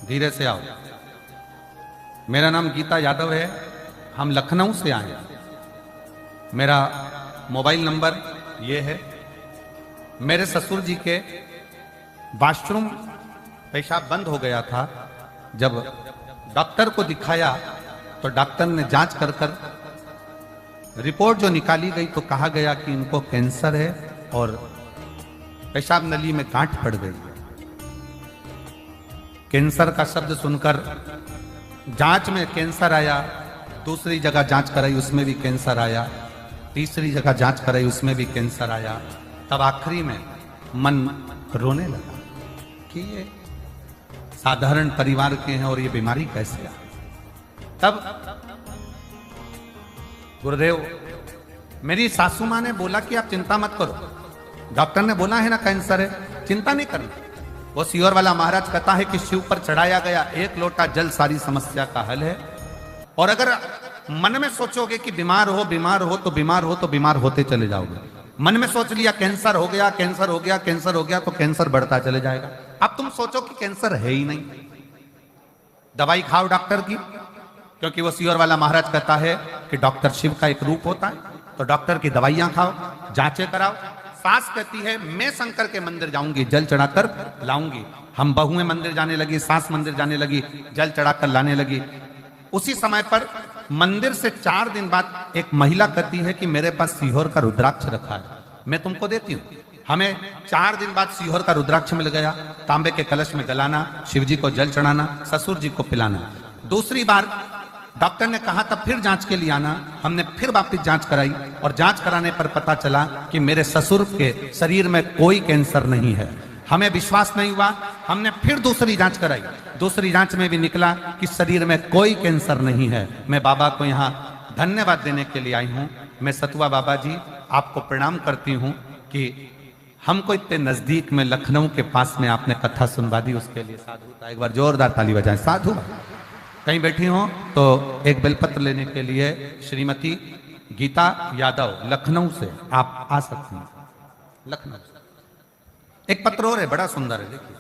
धीरे से आओ। मेरा नाम गीता यादव है, हम लखनऊ से आए हैं। मेरा मोबाइल नंबर ये है। मेरे ससुर जी के वॉशरूम पेशाब बंद हो गया था। जब डॉक्टर को दिखाया तो डॉक्टर ने जांच कर रिपोर्ट जो निकाली गई तो कहा गया कि इनको कैंसर है और पेशाब नली में गांठ पड़ गई। कैंसर का शब्द सुनकर जांच में कैंसर आया, दूसरी जगह जांच कराई उसमें भी कैंसर आया, तीसरी जगह जांच कराई उसमें भी कैंसर आया। तब आखिरी में मन रोने लगा कि ये साधारण परिवार के हैं और ये बीमारी कैसे आ। तब गुरुदेव, मेरी सासू मां ने बोला कि आप चिंता मत करो, डॉक्टर ने बोला है ना कैंसर है, चिंता नहीं करना। वो सीहोर वाला महाराज कहता है कि शिव पर चढ़ाया गया एक लोटा जल सारी समस्या का हल है। और अगर मन में सोचोगे कि बीमार हो तो बीमार होते चले जाओगे। मन में सोच लिया कैंसर हो गया, कैंसर हो गया, कैंसर हो गया, तो कैंसर बढ़ता चले जाएगा। अब तुम सोचो कि कैंसर है ही नहीं, दवाई खाओ डॉक्टर की, क्योंकि वो सीहोर वाला महाराज कहता है कि डॉक्टर शिव का एक रूप होता है। तो डॉक्टर की दवाइयां खाओ, जांचें कराओ। सास कहती है मैं शंकर के मंदिर जाऊंगी, जल चढ़ाकर लाऊंगी। हम बहुएं मंदिर जाने लगी, सास मंदिर जाने लगी, जल चढ़ाकर लाने लगी। उसी समय पर मंदिर से 4 दिन बाद एक महिला कहती है कि मेरे पास सीहोर का रुद्राक्ष रखा है, मैं तुमको देती हूँ। हमें 4 दिन बाद सीहोर का रुद्राक्ष मिल गया। तांबे के कलश में गलाना, शिव जी को जल चढ़ाना, ससुर जी को पिलाना। दूसरी बार डॉक्टर ने कहा तब फिर जांच के लिए आना। हमने फिर वापस जांच कराई और जांच कराने पर पता चला कि मेरे ससुर के शरीर में कोई कैंसर नहीं है। हमें विश्वास नहीं हुआ, हमने फिर दूसरी जांच कराई। दूसरी जांच में भी निकला कि शरीर में कोई कैंसर नहीं है। मैं बाबा को यहाँ धन्यवाद देने के लिए आई हूँ। मैं सतुआ बाबा जी आपको प्रणाम करती हूँ कि हमको इतने नजदीक में लखनऊ के पास में आपने कथा सुनवा दी, उसके लिए साधु। एक बार जोरदार ताली बजाएं। साधु कहीं बैठी हो तो एक बेलपत्र लेने के लिए श्रीमती गीता यादव लखनऊ से आप आ सकती हैं। लखनऊ से एक पत्र और है, बड़ा सुंदर है, देखिए।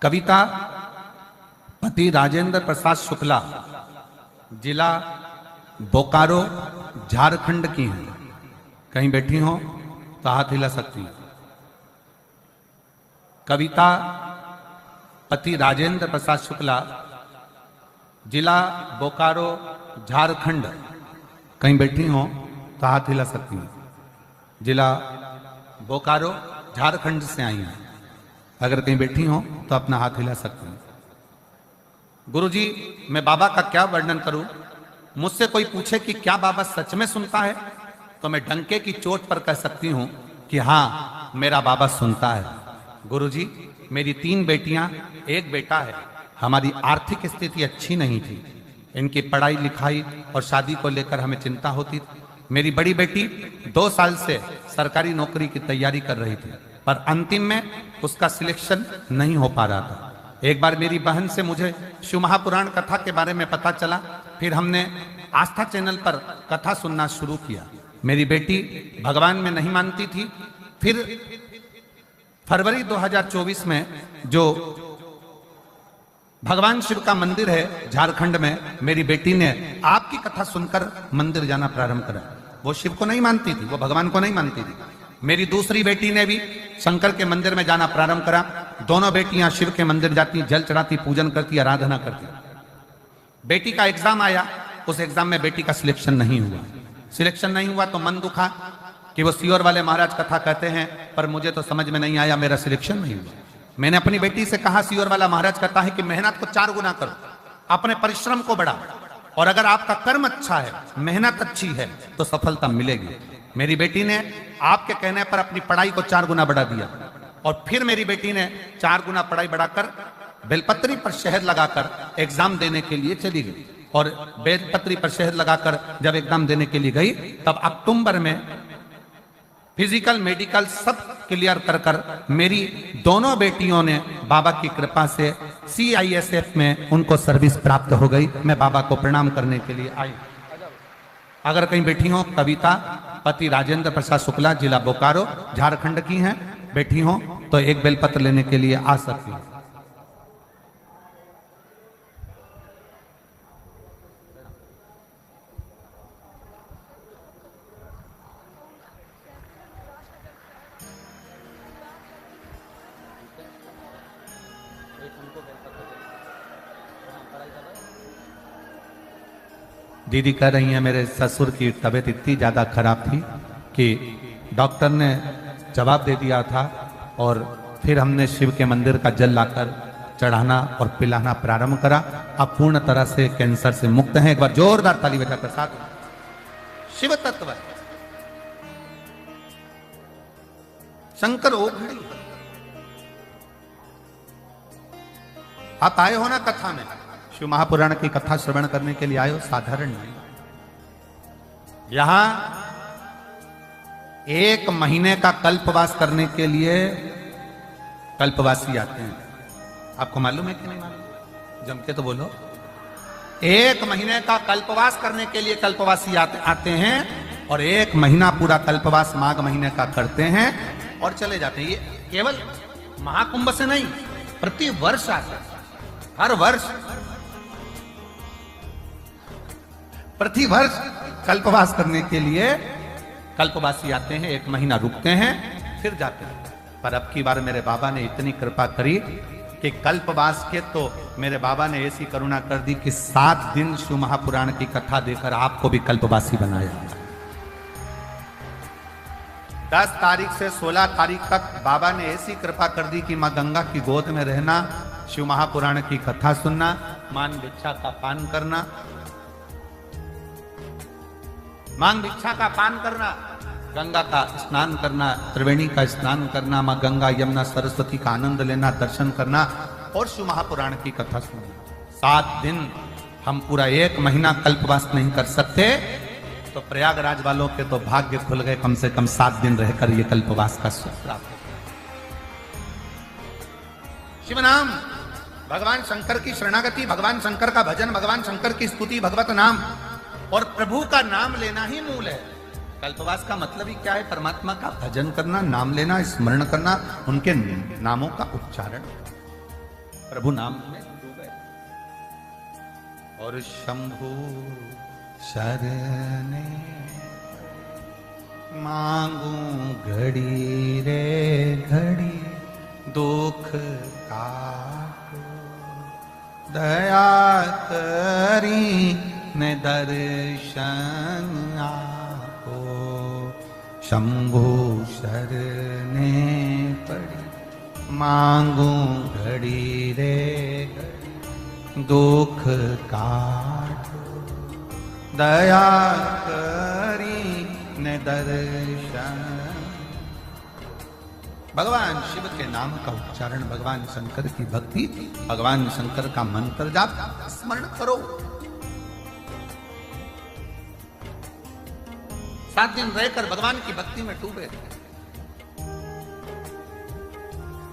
कविता पति राजेंद्र प्रसाद शुक्ला, जिला बोकारो, झारखंड की हैं। कहीं बैठी हो तो हाथ हिला सकती हैं। कविता पति राजेंद्र प्रसाद शुक्ला, जिला बोकारो, झारखंड। कहीं बैठी हो तो हाथ हिला सकती हैं। जिला बोकारो, झारखंड से आई हैं। अगर कहीं बैठी हो तो अपना हाथ हिला सकती हैं। गुरुजी, मैं बाबा का क्या वर्णन करूं? मुझसे कोई पूछे कि क्या बाबा सच में सुनता है, तो मैं डंके की चोट पर कह सकती हूं कि हाँ, मेरा बाबा सुनता है। गुरुजी, मेरी 3 बेटियां, 1 बेटा है। हमारी आर्थिक स्थिति अच्छी नहीं थी। इनकी पढ़ाई लिखाई और शादी को लेकर हमें चिंता होती थी। मेरी बड़ी बेटी 2 साल से सरकारी नौकरी की तैयारी कर रही थी, पर अंतिम में उसका सिलेक्शन नहीं हो पा रहा था। एक बार मेरी बहन से मुझे शिव महापुराण कथा के बारे में पता चला। फिर हमने आस्था चैनल पर कथा सुनना शुरू किया। मेरी बेटी भगवान में नहीं मानती थी। फिर फरवरी 2024 में जो भगवान शिव का मंदिर है झारखंड में, मेरी बेटी ने आपकी कथा सुनकर मंदिर जाना प्रारंभ करा। वो शिव को नहीं मानती थी, वो भगवान को नहीं मानती थी। मेरी दूसरी बेटी ने भी शंकर के मंदिर में जाना प्रारंभ करा। दोनों बेटियां शिव के मंदिर जाती, जल चढ़ाती, पूजन करती, आराधना करती। बेटी का एग्जाम आया, उस एग्जाम में बेटी का सिलेक्शन नहीं हुआ। सिलेक्शन नहीं हुआ तो मन दुखा कि वो सीहोर वाले महाराज कथा कहते हैं, पर मुझे तो समझ में नहीं आया, मेरा सिलेक्शन नहीं हुआ। मैंने अपनी बेटी से कहा, सीहोर वाला महाराज कहता है कि मेहनत को 4 गुना करो, अपने परिश्रम को बढ़ाओ, और अगर आपका कर्म अच्छा है, मेहनत अच्छी है, तो सफलता मिलेगी। मेरी बेटी ने आपके कहने पर अपनी पढ़ाई को 4 गुना बढ़ा दिया, और फिर मेरी बेटी ने 4 गुना पढ़ाई बढ़ाकर बेलपत्री पर शहद लगाकर एग्जाम देने के लिए चली गई। और बेलपत्री पर शहद लगाकर जब एग्जाम देने के लिए गई, तब अक्टूबर में फिजिकल मेडिकल सब क्लियर कर कर मेरी दोनों बेटियों ने बाबा की कृपा से CISF में उनको सर्विस प्राप्त हो गई। मैं बाबा को प्रणाम करने के लिए आई। अगर कहीं बैठी हो, कविता पति राजेंद्र प्रसाद शुक्ला, जिला बोकारो, झारखंड की हैं, बैठी हो तो एक बेलपत्र लेने के लिए आ सकती है। दीदी कह रही हैं मेरे ससुर की तबीयत इतनी ज़्यादा खराब थी कि डॉक्टर ने जवाब दे दिया था, और फिर हमने शिव के मंदिर का जल लाकर चढ़ाना और पिलाना प्रारंभ करा। अब पूर्ण तरह से कैंसर से मुक्त हैं। एक बार जोरदार ताली बजाकर साथ। शिव तत्व शंकर ओघड़ी। आप आए हो ना कथा में, शिव महापुराण की कथा श्रवण करने के लिए आए हो, साधारण नहीं। यहां 1 महीने का कल्पवास करने के लिए कल्पवासी आते हैं। आपको मालूम है कि नहीं मालूम? जम के तो बोलो। 1 महीने का कल्पवास करने के लिए कल्पवासी आते हैं, और 1 महीना पूरा कल्पवास माघ महीने का करते हैं और चले जाते हैं। ये केवल महाकुंभ से नहीं, प्रति वर्ष आते हैं। हर वर्ष प्रति वर्ष कल्पवास करने के लिए कल्पवासी आते हैं, 1 महीना रुकते हैं, फिर जाते हैं। पर अब की बार मेरे बाबा ने इतनी कृपा करी कि कल्पवास के तो मेरे बाबा ने ऐसी करुणा कर दी कि 7 दिन शिव महापुराण की कथा देकर आपको भी कल्पवासी बनाया। 10 तारीख से 16 तारीख तक बाबा ने ऐसी कृपा कर दी कि मां गंगा की गोद में रहना, शिव महापुराण की कथा सुनना, मान भिक्षा का पान करना, मांग भिक्षा का पान करना, गंगा का स्नान करना, त्रिवेणी का स्नान करना, मां गंगा यमुना सरस्वती का आनंद लेना, दर्शन करना और शिव महापुराण की कथा सुनना। 7 दिन हम पूरा 1 महीना कल्पवास नहीं कर सकते, तो प्रयागराज वालों के तो भाग्य खुल गए। कम से कम 7 दिन रहकर ये कल्पवास का सुख प्राप्त। शिव नाम, भगवान शंकर की शरणागति, भगवान शंकर का भजन, भगवान शंकर की स्तुति, भगवत नाम और प्रभु का नाम लेना ही मूल है। कल्पवास का मतलब ही क्या है? परमात्मा का भजन करना, नाम लेना, स्मरण करना, उनके नामों का उच्चारण, प्रभु नाम में डूबे। और शंभु शरणे मांगू घड़ी रे घड़ी, दुख काटो दया करी ने दर्शन आपो। शंभु शरणे पड़ी मांगू घड़ी रे घड़ी, दुख काटो दया करी ने दर्शन। भगवान शिव के नाम का उच्चारण, भगवान शंकर की भक्ति, भगवान शंकर का मंत्र जाप, स्मरण करो। 7 दिन रहकर भगवान की भक्ति में डूबे।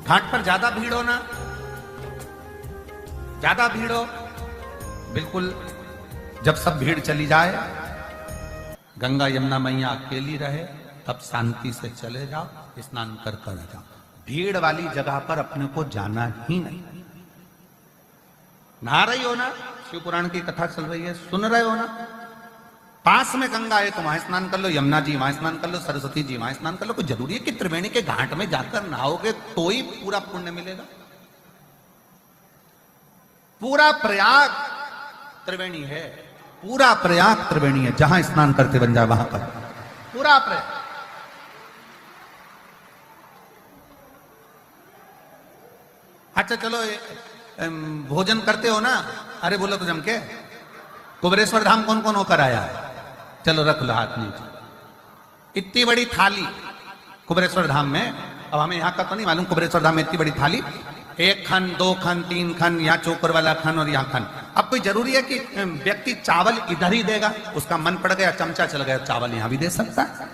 घाट पर ज्यादा भीड़ हो ना, ज्यादा भीड़ हो, बिल्कुल जब सब भीड़ चली जाए, गंगा यमुना मैया अकेली रहे, तब शांति से चले जाओ, स्नान कर कर जाओ। भीड़ वाली जगह पर अपने को जाना ही नहीं। नहा रही हो ना, शिव पुराण की कथा चल रही है, सुन रहे हो ना, पास में गंगा है तो वहां स्नान कर लो, यमुना जी वहां स्नान कर लो, सरस्वती जी वहां स्नान कर लो। कोई जरूरी है कि त्रिवेणी के घाट में जाकर नहाओगे तो ही पूरा पुण्य मिलेगा? पूरा प्रयाग त्रिवेणी है, पूरा प्रयाग त्रिवेणी है, जहां स्नान करते बन जाए वहां पर पूरा प्रयाग। अच्छा चलो, भोजन करते हो ना, अरे बोलो तो जम के, कुबेरेश्वर धाम कौन कौन होकर आया है? चलो रख लो हाथ नीचे। इतनी बड़ी थाली कुबेरेश्वर धाम में, अब हमें यहां का तो नहीं मालूम, कुबेरेश्वर धाम में इतनी बड़ी थाली, 1 खन 2 खन 3 खन, यहाँ चोकर वाला खन और यहाँ खन। अब कोई जरूरी है कि व्यक्ति चावल इधर ही देगा? उसका मन पड़ गया, चमचा चल गया, चावल यहां भी दे सकता है।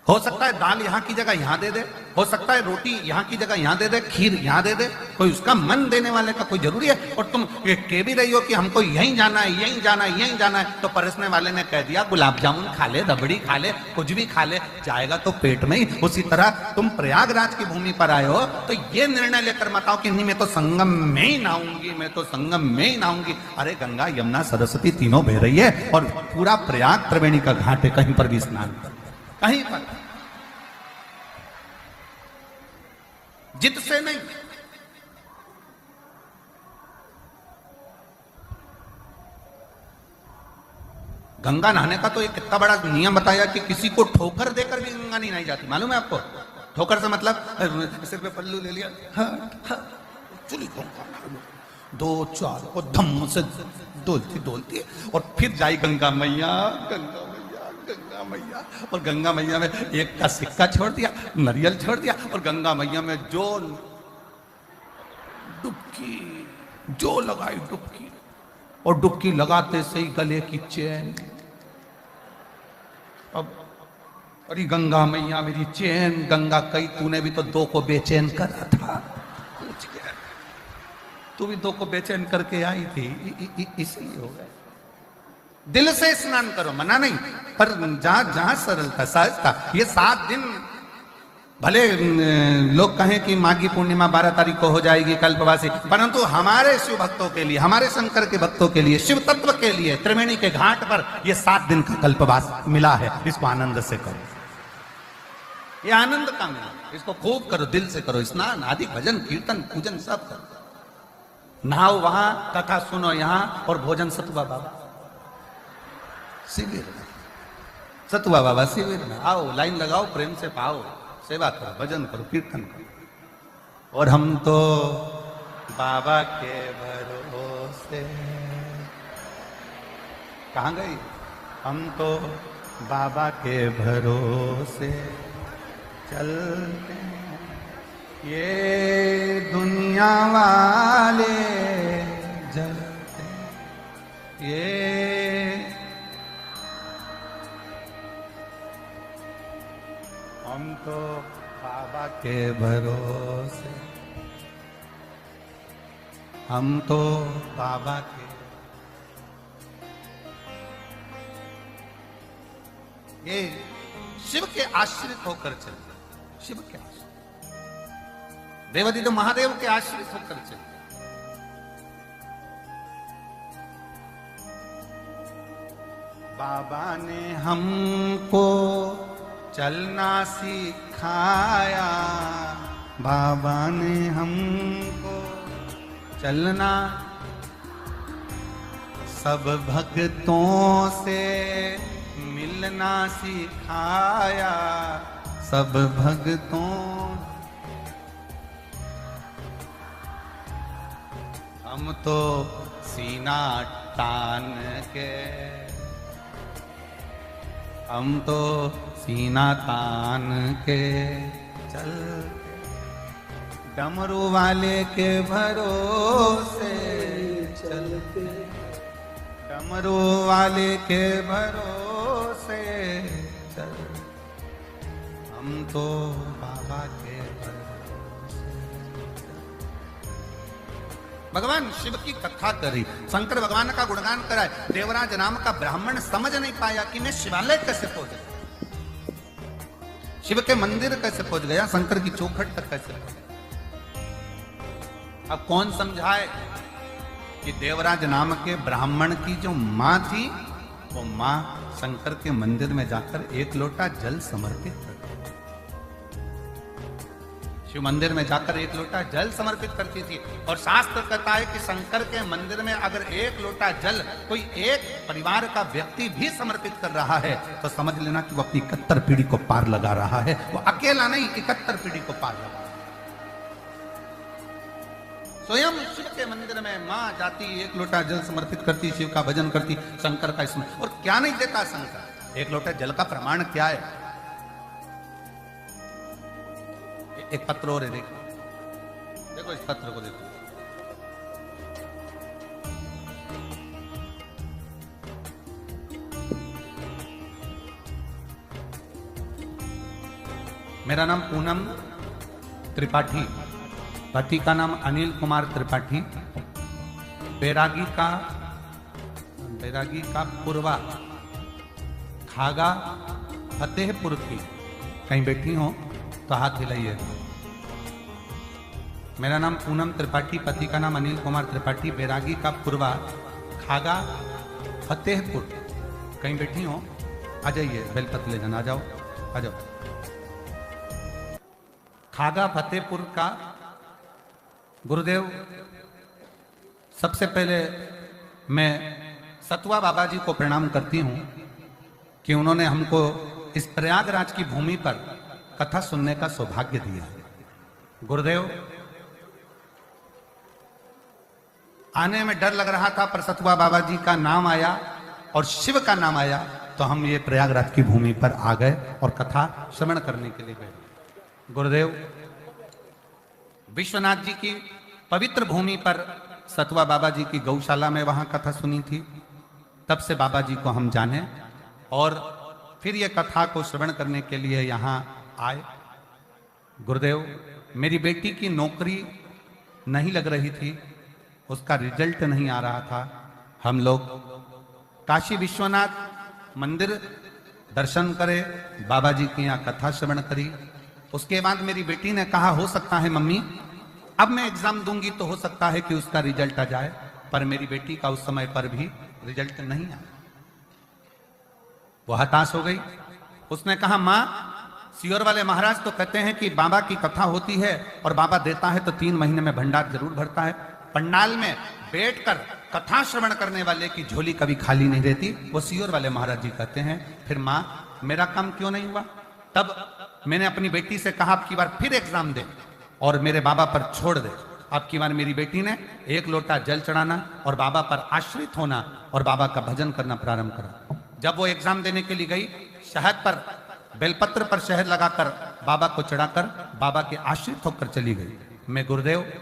हो सकता है दाल यहां की जगह यहां दे दे, हो सकता है रोटी यहां की जगह यहां दे दे, खीर यहां दे दे। कोई उसका मन देने वाले का कोई जरूरी है? और तुम ये कह भी रही हो कि हमको यहीं जाना है, यहीं जाना है, यहीं जाना है, तो परसने वाले ने कह दिया गुलाब जामुन खा ले, रबड़ी खा ले, कुछ भी खा ले, जाएगा तो पेट में ही। उसी तरह तुम प्रयागराज की भूमि पर आए हो तो ये निर्णय लेकर मत आओ कि नहीं मैं तो संगम में ही नहाऊंगी, मैं तो संगम में ही नहाऊंगी। अरे गंगा यमुना सरस्वती तीनों बह रही है और पूरा प्रयाग त्रिवेणी का घाट है, कहीं पर भी स्नान कर, कहीं पर, जिद से नहीं। गंगा नहाने का तो एक कितना बड़ा नियम बताया कि किसी को ठोकर देकर भी गंगा नहीं नहाई जाती, मालूम है आपको? ठोकर से मतलब सिर पे पल्लू ले लिया, चली गंगा 2-4 और धम्म से डोलती डोलती और फिर जाई गंगा मैया, गंगा गंगा मैया। और गंगा मैया में एक का सिक्का छोड़ दिया, नारियल छोड़ दिया, और गंगा मैया में जो डुबकी जो लगाई डुबकी, और डुबकी लगाते से ही गले की चैन। अब अरे गंगा मैया मेरी चैन, गंगा कई तूने भी तो 2 को बेचैन करा था, पूछ गया तू भी 2 को बेचैन करके आई थी, इसलिए हो गया। दिल से स्नान करो, मना नहीं, पर जहां जहां सरलता सहजता। ये 7 दिन भले लोग कहें कि माघी पूर्णिमा 12 तारीख को हो जाएगी कल्पवासी, परंतु हमारे शिव भक्तों के लिए, हमारे शंकर के भक्तों के लिए, शिव तत्व के लिए त्रिवेणी के घाट पर ये 7 दिन का कल्पवास मिला है। इसको आनंद से करो, ये आनंद का मिला, इसको खूब करो, दिल से करो, स्नान आदि भजन कीर्तन पूजन सब करो। नहाओ वहां, कथा सुनो यहां, और भोजन सतुआ बाबा शिविर में, सतुआ बाबा शिविर में आओ, लाइन लगाओ, प्रेम से पाओ, सेवा करो, भजन करो, कीर्तन करो। और हम तो बाबा के भरोसे, कहाँ गई? हम तो बाबा के भरोसे चलते हैं, ये दुनिया वाले जलते, ये हम तो बाबा के भरोसे, हम तो बाबा के, ये शिव के आश्रित होकर चलते, शिव के आश्रित, देवादिदेव महादेव के आश्रित होकर चलते। बाबा ने हमको चलना सिखाया, बाबा ने हमको चलना, सब भक्तों से मिलना सिखाया, सब भक्तों, हम तो सीना तान के, हम तो सीना तान के चलते, डमरू वाले के भरोसे चलते, डमरू वाले के भरोसे चलते, हम तो बाबा के भरोसे। भगवान शिव की कथा करी, शंकर भगवान का गुणगान कराए, देवराज नाम का ब्राह्मण समझ नहीं पाया कि मैं शिवालय कैसे पहुंचे। शिव के मंदिर कैसे पहुंच गया, शंकर की चौखट तक कैसे पहुंच गया? अब कौन समझाए कि देवराज नाम के ब्राह्मण की जो मां थी, वो मां शंकर के मंदिर में जाकर एक लोटा जल समर्पित करती, शिव मंदिर में जाकर एक लोटा जल समर्पित करती थी। और शास्त्र कहता है कि शंकर के मंदिर में अगर एक लोटा जल कोई एक परिवार का व्यक्ति भी समर्पित कर रहा है तो समझ लेना कि वो अपनी 71 पीढ़ी को पार लगा रहा है। वो अकेला नहीं, 71 पीढ़ी को पार लगा। स्वयं शिव के मंदिर में मां जाती, एक लोटा जल समर्पित करती, शिव का भजन करती, शंकर का स्मरण। और क्या नहीं देता शंकर? एक लोटा जल का प्रमाण क्या है? एक पत्र और है, देखो देखो इस पत्र को देखो। मेरा नाम पूनम त्रिपाठी, पति का नाम अनिल कुमार त्रिपाठी, बैरागी का पूर्वा, खागा फतेहपुर की। कहीं बैठी हो तो हाथ हिलाइए। मेरा नाम पूनम त्रिपाठी, पति का नाम अनिल कुमार त्रिपाठी, बैरागी का पूर्वा, खागा फतेहपुर। कहीं बैठी हो आ जाइए, बेलपत्र ले जाना, आ जाओ आ जाओ। खागा फतेहपुर का गुरुदेव, सबसे पहले मैं सतवा बाबा जी को प्रणाम करती हूं कि उन्होंने हमको इस प्रयागराज की भूमि पर कथा सुनने का सौभाग्य दिया। गुरुदेव, आने में डर लग रहा था, पर सतवा बाबा जी का नाम आया और शिव का नाम आया तो हम ये प्रयागराज की भूमि पर आ गए और कथा श्रवण करने के लिए गए। गुरुदेव, विश्वनाथ जी की पवित्र भूमि पर सतवा बाबा जी की गौशाला में वहां कथा सुनी थी। तब से बाबा जी को हम जाने और फिर ये कथा को श्रवण करने के लिए यहाँ आए। गुरुदेव, मेरी बेटी की नौकरी नहीं लग रही थी, उसका रिजल्ट नहीं आ रहा था। हम लोग काशी विश्वनाथ मंदिर दर्शन करे, बाबा जी की यहाँ कथा श्रवण करी। उसके बाद मेरी बेटी ने कहा, हो सकता है मम्मी अब मैं एग्जाम दूंगी तो हो सकता है कि उसका रिजल्ट आ जाए, पर मेरी बेटी का उस समय पर भी रिजल्ट नहीं आया। वो हताश हो गई। उसने कहा, मां, सियोर वाले महाराज तो कहते हैं कि बाबा की कथा होती है और बाबा देता है तो 3 महीने में भंडार जरूर भरता है। पंडाल में बैठकर कथा श्रवण करने वाले की झोली कभी खाली नहीं रहती, वो सियोर वाले महाराज जी कहते हैं। फिर मां, मेरा काम क्यों नहीं हुआ? तब मैंने अपनी बेटी से कहा, अब की बार फिर एग्जाम दे और मेरे बाबा पर छोड़ दे। अब की बार मेरी बेटी ने एक लोटा जल चढ़ाना और बाबा पर आश्रित होना और बाबा का भजन करना प्रारंभ करा। जब वो एग्जाम देने के लिए गई, शहद पर, बेलपत्र पर शहद लगाकर बाबा को चढ़ाकर बाबा के आश्रित होकर चली गई। मैं गुरुदेव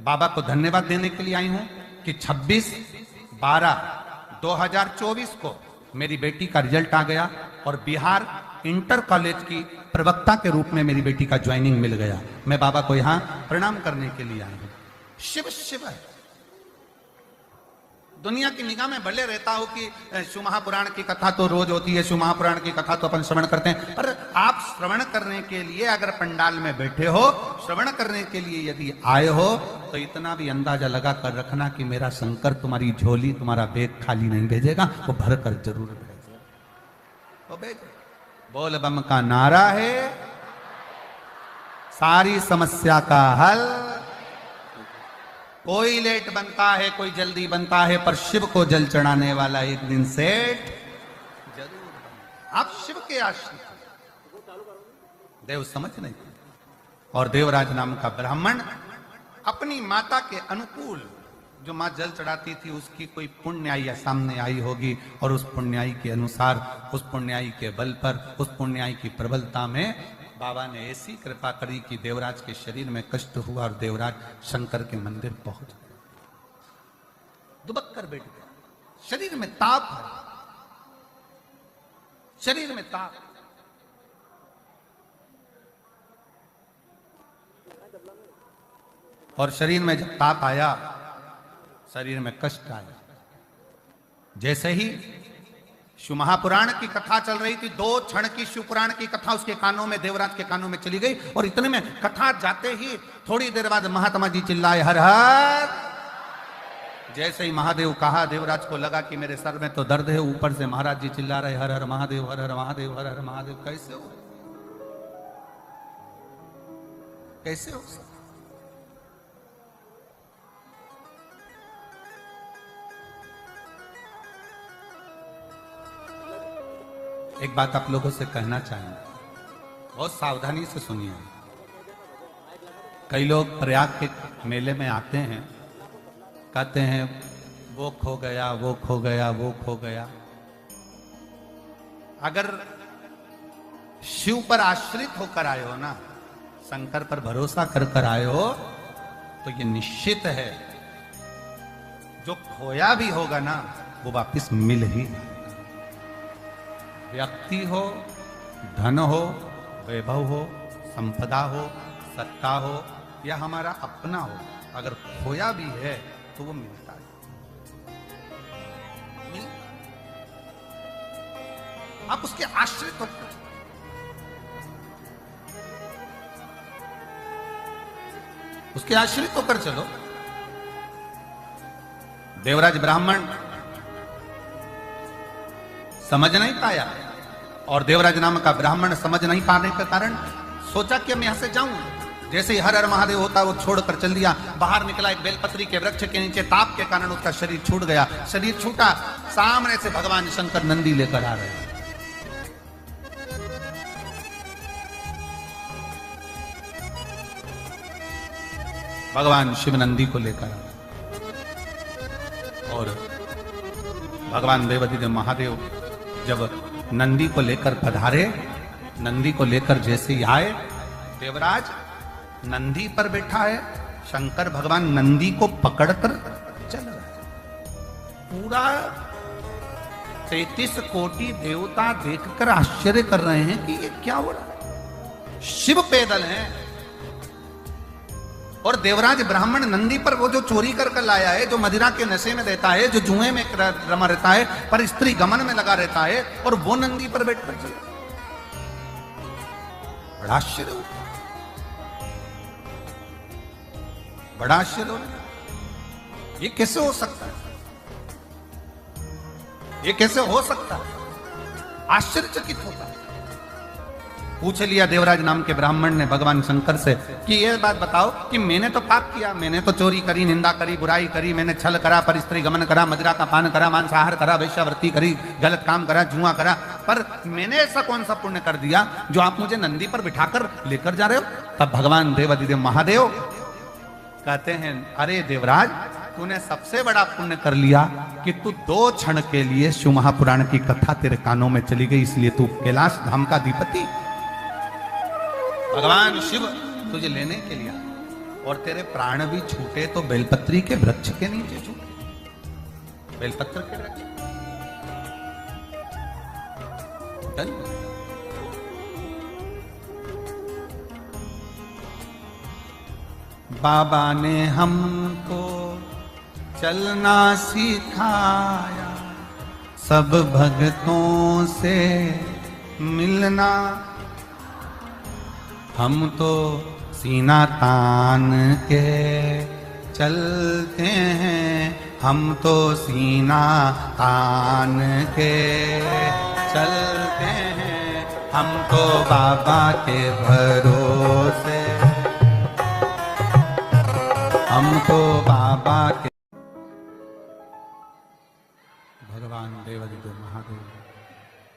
बाबा को धन्यवाद देने के लिए आई हूं कि 26/12/2024 को मेरी बेटी का रिजल्ट आ गया और बिहार इंटर कॉलेज की प्रवक्ता के रूप में मेरी बेटी का ज्वाइनिंग मिल गया। मैं बाबा को यहां प्रणाम करने के लिए आई हूं। शिव शिव है। दुनिया की निगाह में भले रहता हो कि शिव महापुराण की कथा तो रोज होती है, शिव महापुराण की कथा तो अपन श्रवण करते हैं, पर आप श्रवण करने के लिए अगर पंडाल में बैठे हो, श्रवण करने के लिए यदि आए हो, तो इतना भी अंदाजा लगा कर रखना कि मेरा शंकर तुम्हारी झोली, तुम्हारा बैग खाली नहीं भेजेगा, वो भर कर जरूर भेजेगा। वो भेजे। बोल बम का नारा है, सारी समस्या का हल। कोई लेट बनता है, कोई जल्दी बनता है, पर शिव को जल चढ़ाने वाला एक दिन सेठ जरूर बने। आप शिव के आश्रित, देव समझ नहीं। और देवराज नाम का ब्राह्मण अपनी माता के अनुकूल, जो मां जल चढ़ाती थी, उसकी कोई पुण्याई सामने आई होगी और उस पुण्याई के अनुसार, उस पुण्याई के बल पर, उस पुण्याई की प्रबलता में बाबा ने ऐसी कृपा करी कि देवराज के शरीर में कष्ट हुआ और देवराज शंकर के मंदिर पहुंच गया। दुबक कर बैठ गया। शरीर में ताप है, शरीर में ताप। और शरीर में जब ताप आया, शरीर में कष्ट आया। जैसे ही शिव महापुराण की कथा चल रही थी, 2 क्षण की शिव पुराण की कथा उसके कानों में, देवराज के कानों में चली गई, और इतने में कथा जाते ही थोड़ी देर बाद महात्मा जी चिल्लाए हर हर। जैसे ही महादेव कहा, देवराज को लगा कि मेरे सर में तो दर्द है, ऊपर से महाराज जी चिल्ला रहे हर हर महादेव, हर हर महादेव, हर हर महादेव। कैसे हो, कैसे हो? एक बात आप लोगों से कहना चाहेंगे, बहुत सावधानी से सुनिए। कई लोग प्रयाग के मेले में आते हैं, कहते हैं वो खो गया, वो खो गया, वो खो गया। अगर शिव पर आश्रित होकर आए हो ना, शंकर पर भरोसा कर कर आए हो, तो ये निश्चित है जो खोया भी होगा ना वो वापस मिल ही। व्यक्ति हो, धन हो, वैभव हो, संपदा हो, सत्ता हो या हमारा अपना हो, अगर खोया भी है तो वो मिलता है। आप उसके आश्रित हो, उसके आश्रित होकर चलो। देवराज ब्राह्मण समझ नहीं पाया, और देवराज नाम का ब्राह्मण समझ नहीं पाने के कारण सोचा कि मैं यहां से जाऊं। जैसे ही हर हर महादेव होता है वो छोड़कर चल दिया। बाहर निकला, एक बेलपत्री के वृक्ष के नीचे ताप के कारण उसका शरीर छूट गया। शरीर छूटा, सामने से भगवान शंकर नंदी लेकर आ रहे हैं। भगवान शिव नंदी को लेकर आ रहे, और भगवान देवाधिदेव महादेव जब नंदी को लेकर पधारे, नंदी को लेकर जैसे ही आए, देवराज नंदी पर बैठा है, शंकर भगवान नंदी को पकड़कर चल रहा है। पूरा 33 कोटि देवता देखकर आश्चर्य कर रहे हैं कि ये क्या हो रहा है। शिव पैदल हैं और देवराज ब्राह्मण नंदी पर, वो जो चोरी कर लाया है, जो मदिरा के नशे में रहता है, जो जुए में रमा रहता है, पर स्त्री गमन में लगा रहता है, और वो नंदी पर बैठकर चले। बड़ा आश्चर्य हो, बड़ा आश्चर्य हो। ये कैसे हो सकता है? ये कैसे हो सकता है? आश्चर्यचकित होता है। पूछ लिया देवराज नाम के ब्राह्मण ने भगवान शंकर से कि ये बात बताओ कि मैंने तो पाप किया, मैंने तो चोरी करी, निंदा करी, बुराई करी, मैंने छल करा, पर स्त्री गमन करा, मदिरा का पान करा, मांसाहार करा, वेश्यावृत्ति करी, गलत काम करा, जुआ करा, पर मैंने ऐसा कौन सा पुण्य कर दिया जो आप मुझे नंदी पर बिठाकर लेकर जा रहे हो? तब भगवान देवाधिदेव महादेव कहते हैं, अरे देवराज, तूने सबसे बड़ा पुण्य कर लिया कि तू 2 क्षण के लिए शिव महापुराण की कथा तेरे कानों में चली गई, इसलिए तू कैलाश धाम का अधिपति भगवान शिव तुझे लेने के लिए, और तेरे प्राण भी छूटे तो बेलपत्री के वृक्ष के नीचे छूटे, बेलपत्र के वृक्ष। बाबा ने हमको चलना सिखाया, सब भक्तों से मिलना, हम तो सीना तान के चलते हैं, हम तो सीना तान के चलते हैं, हम तो बाबा के भरोसे, हम तो बाबा के। भगवान देवाधिदेव महादेव,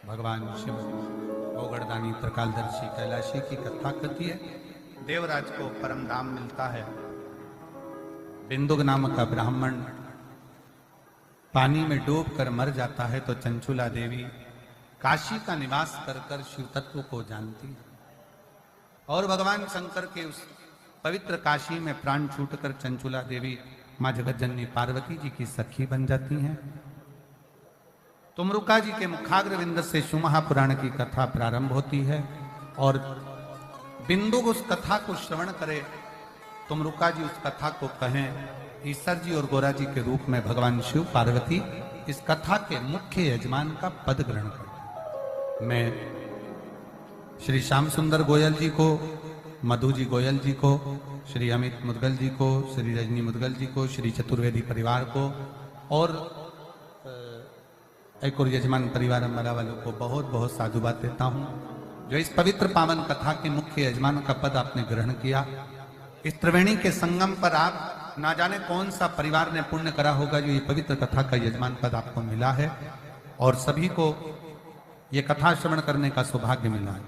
भगवान शिव गोगड़दानी त्रिकालदर्शी कैलाशी की कथा कहती है। देवराज को परम धाम मिलता है। बिंदुक नाम का ब्राह्मण पानी में डूब कर मर जाता है, तो चंचुला देवी काशी का निवास कर कर शिव तत्व को जानती है, और भगवान शंकर के उस पवित्र काशी में प्राण छूटकर चंचुला देवी मां जगतजननी पार्वती जी की सखी बन जाती हैं। तुमरुका जी के मुखाग्रविंद से शिव महापुराण की कथा प्रारंभ होती है, और बिंदु उस कथा को श्रवण करे, तुमरुका जी उस कथा को कहें, ईश्वर जी और गोरा जी के रूप में भगवान शिव पार्वती इस कथा के मुख्य यजमान का पद ग्रहण करें। मैं श्री श्याम सुंदर गोयल जी को, मधु जी गोयल जी को, श्री अमित मुदगल जी को, श्री रजनी मुदगल जी को, श्री चतुर्वेदी परिवार को और एक और यजमान परिवार अम्बाला वालों को बहुत बहुत साधुवाद देता हूं, जो इस पवित्र पावन कथा के मुख्य यजमान का पद आपने ग्रहण किया। इस त्रिवेणी के संगम पर आप ना जाने कौन सा परिवार ने पुण्य करा होगा जो ये पवित्र कथा का यजमान पद आपको मिला है, और सभी को ये कथा श्रवण करने का सौभाग्य मिला है।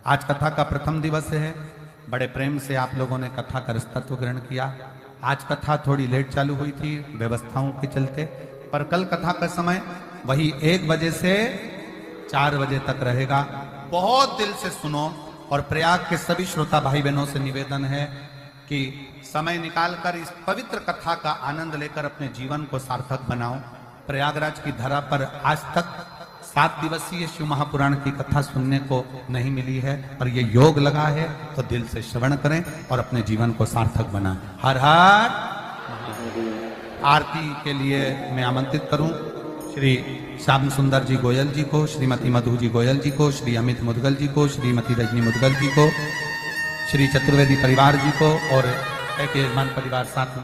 आज कथा का प्रथम दिवस है। बड़े प्रेम से आप लोगों ने कथा का रसतत्व ग्रहण किया। आज कथा थोड़ी लेट चालू हुई थी व्यवस्थाओं के चलते, पर कल कथा का समय वही 1 बजे से 4 बजे तक रहेगा। बहुत दिल से सुनो, और प्रयाग के सभी श्रोता भाई बहनों से निवेदन है कि समय निकालकर इस पवित्र कथा का आनंद लेकर अपने जीवन को सार्थक बनाओ। प्रयागराज की धरा पर आज तक 7 दिवसीय शिव महापुराण की कथा सुनने को नहीं मिली है, और ये योग लगा है तो दिल से श्रवण करें और अपने जीवन को सार्थक बनाएं। हर हर। आरती के लिए मैं आमंत्रित करूं श्री श्याम सुंदर जी गोयल जी को, श्रीमती मधु जी गोयल जी को, श्री अमित मुदगल जी को, श्रीमती रजनी मुदगल जी को, श्री चतुर्वेदी परिवार जी को, और एक यजमान परिवार साथ में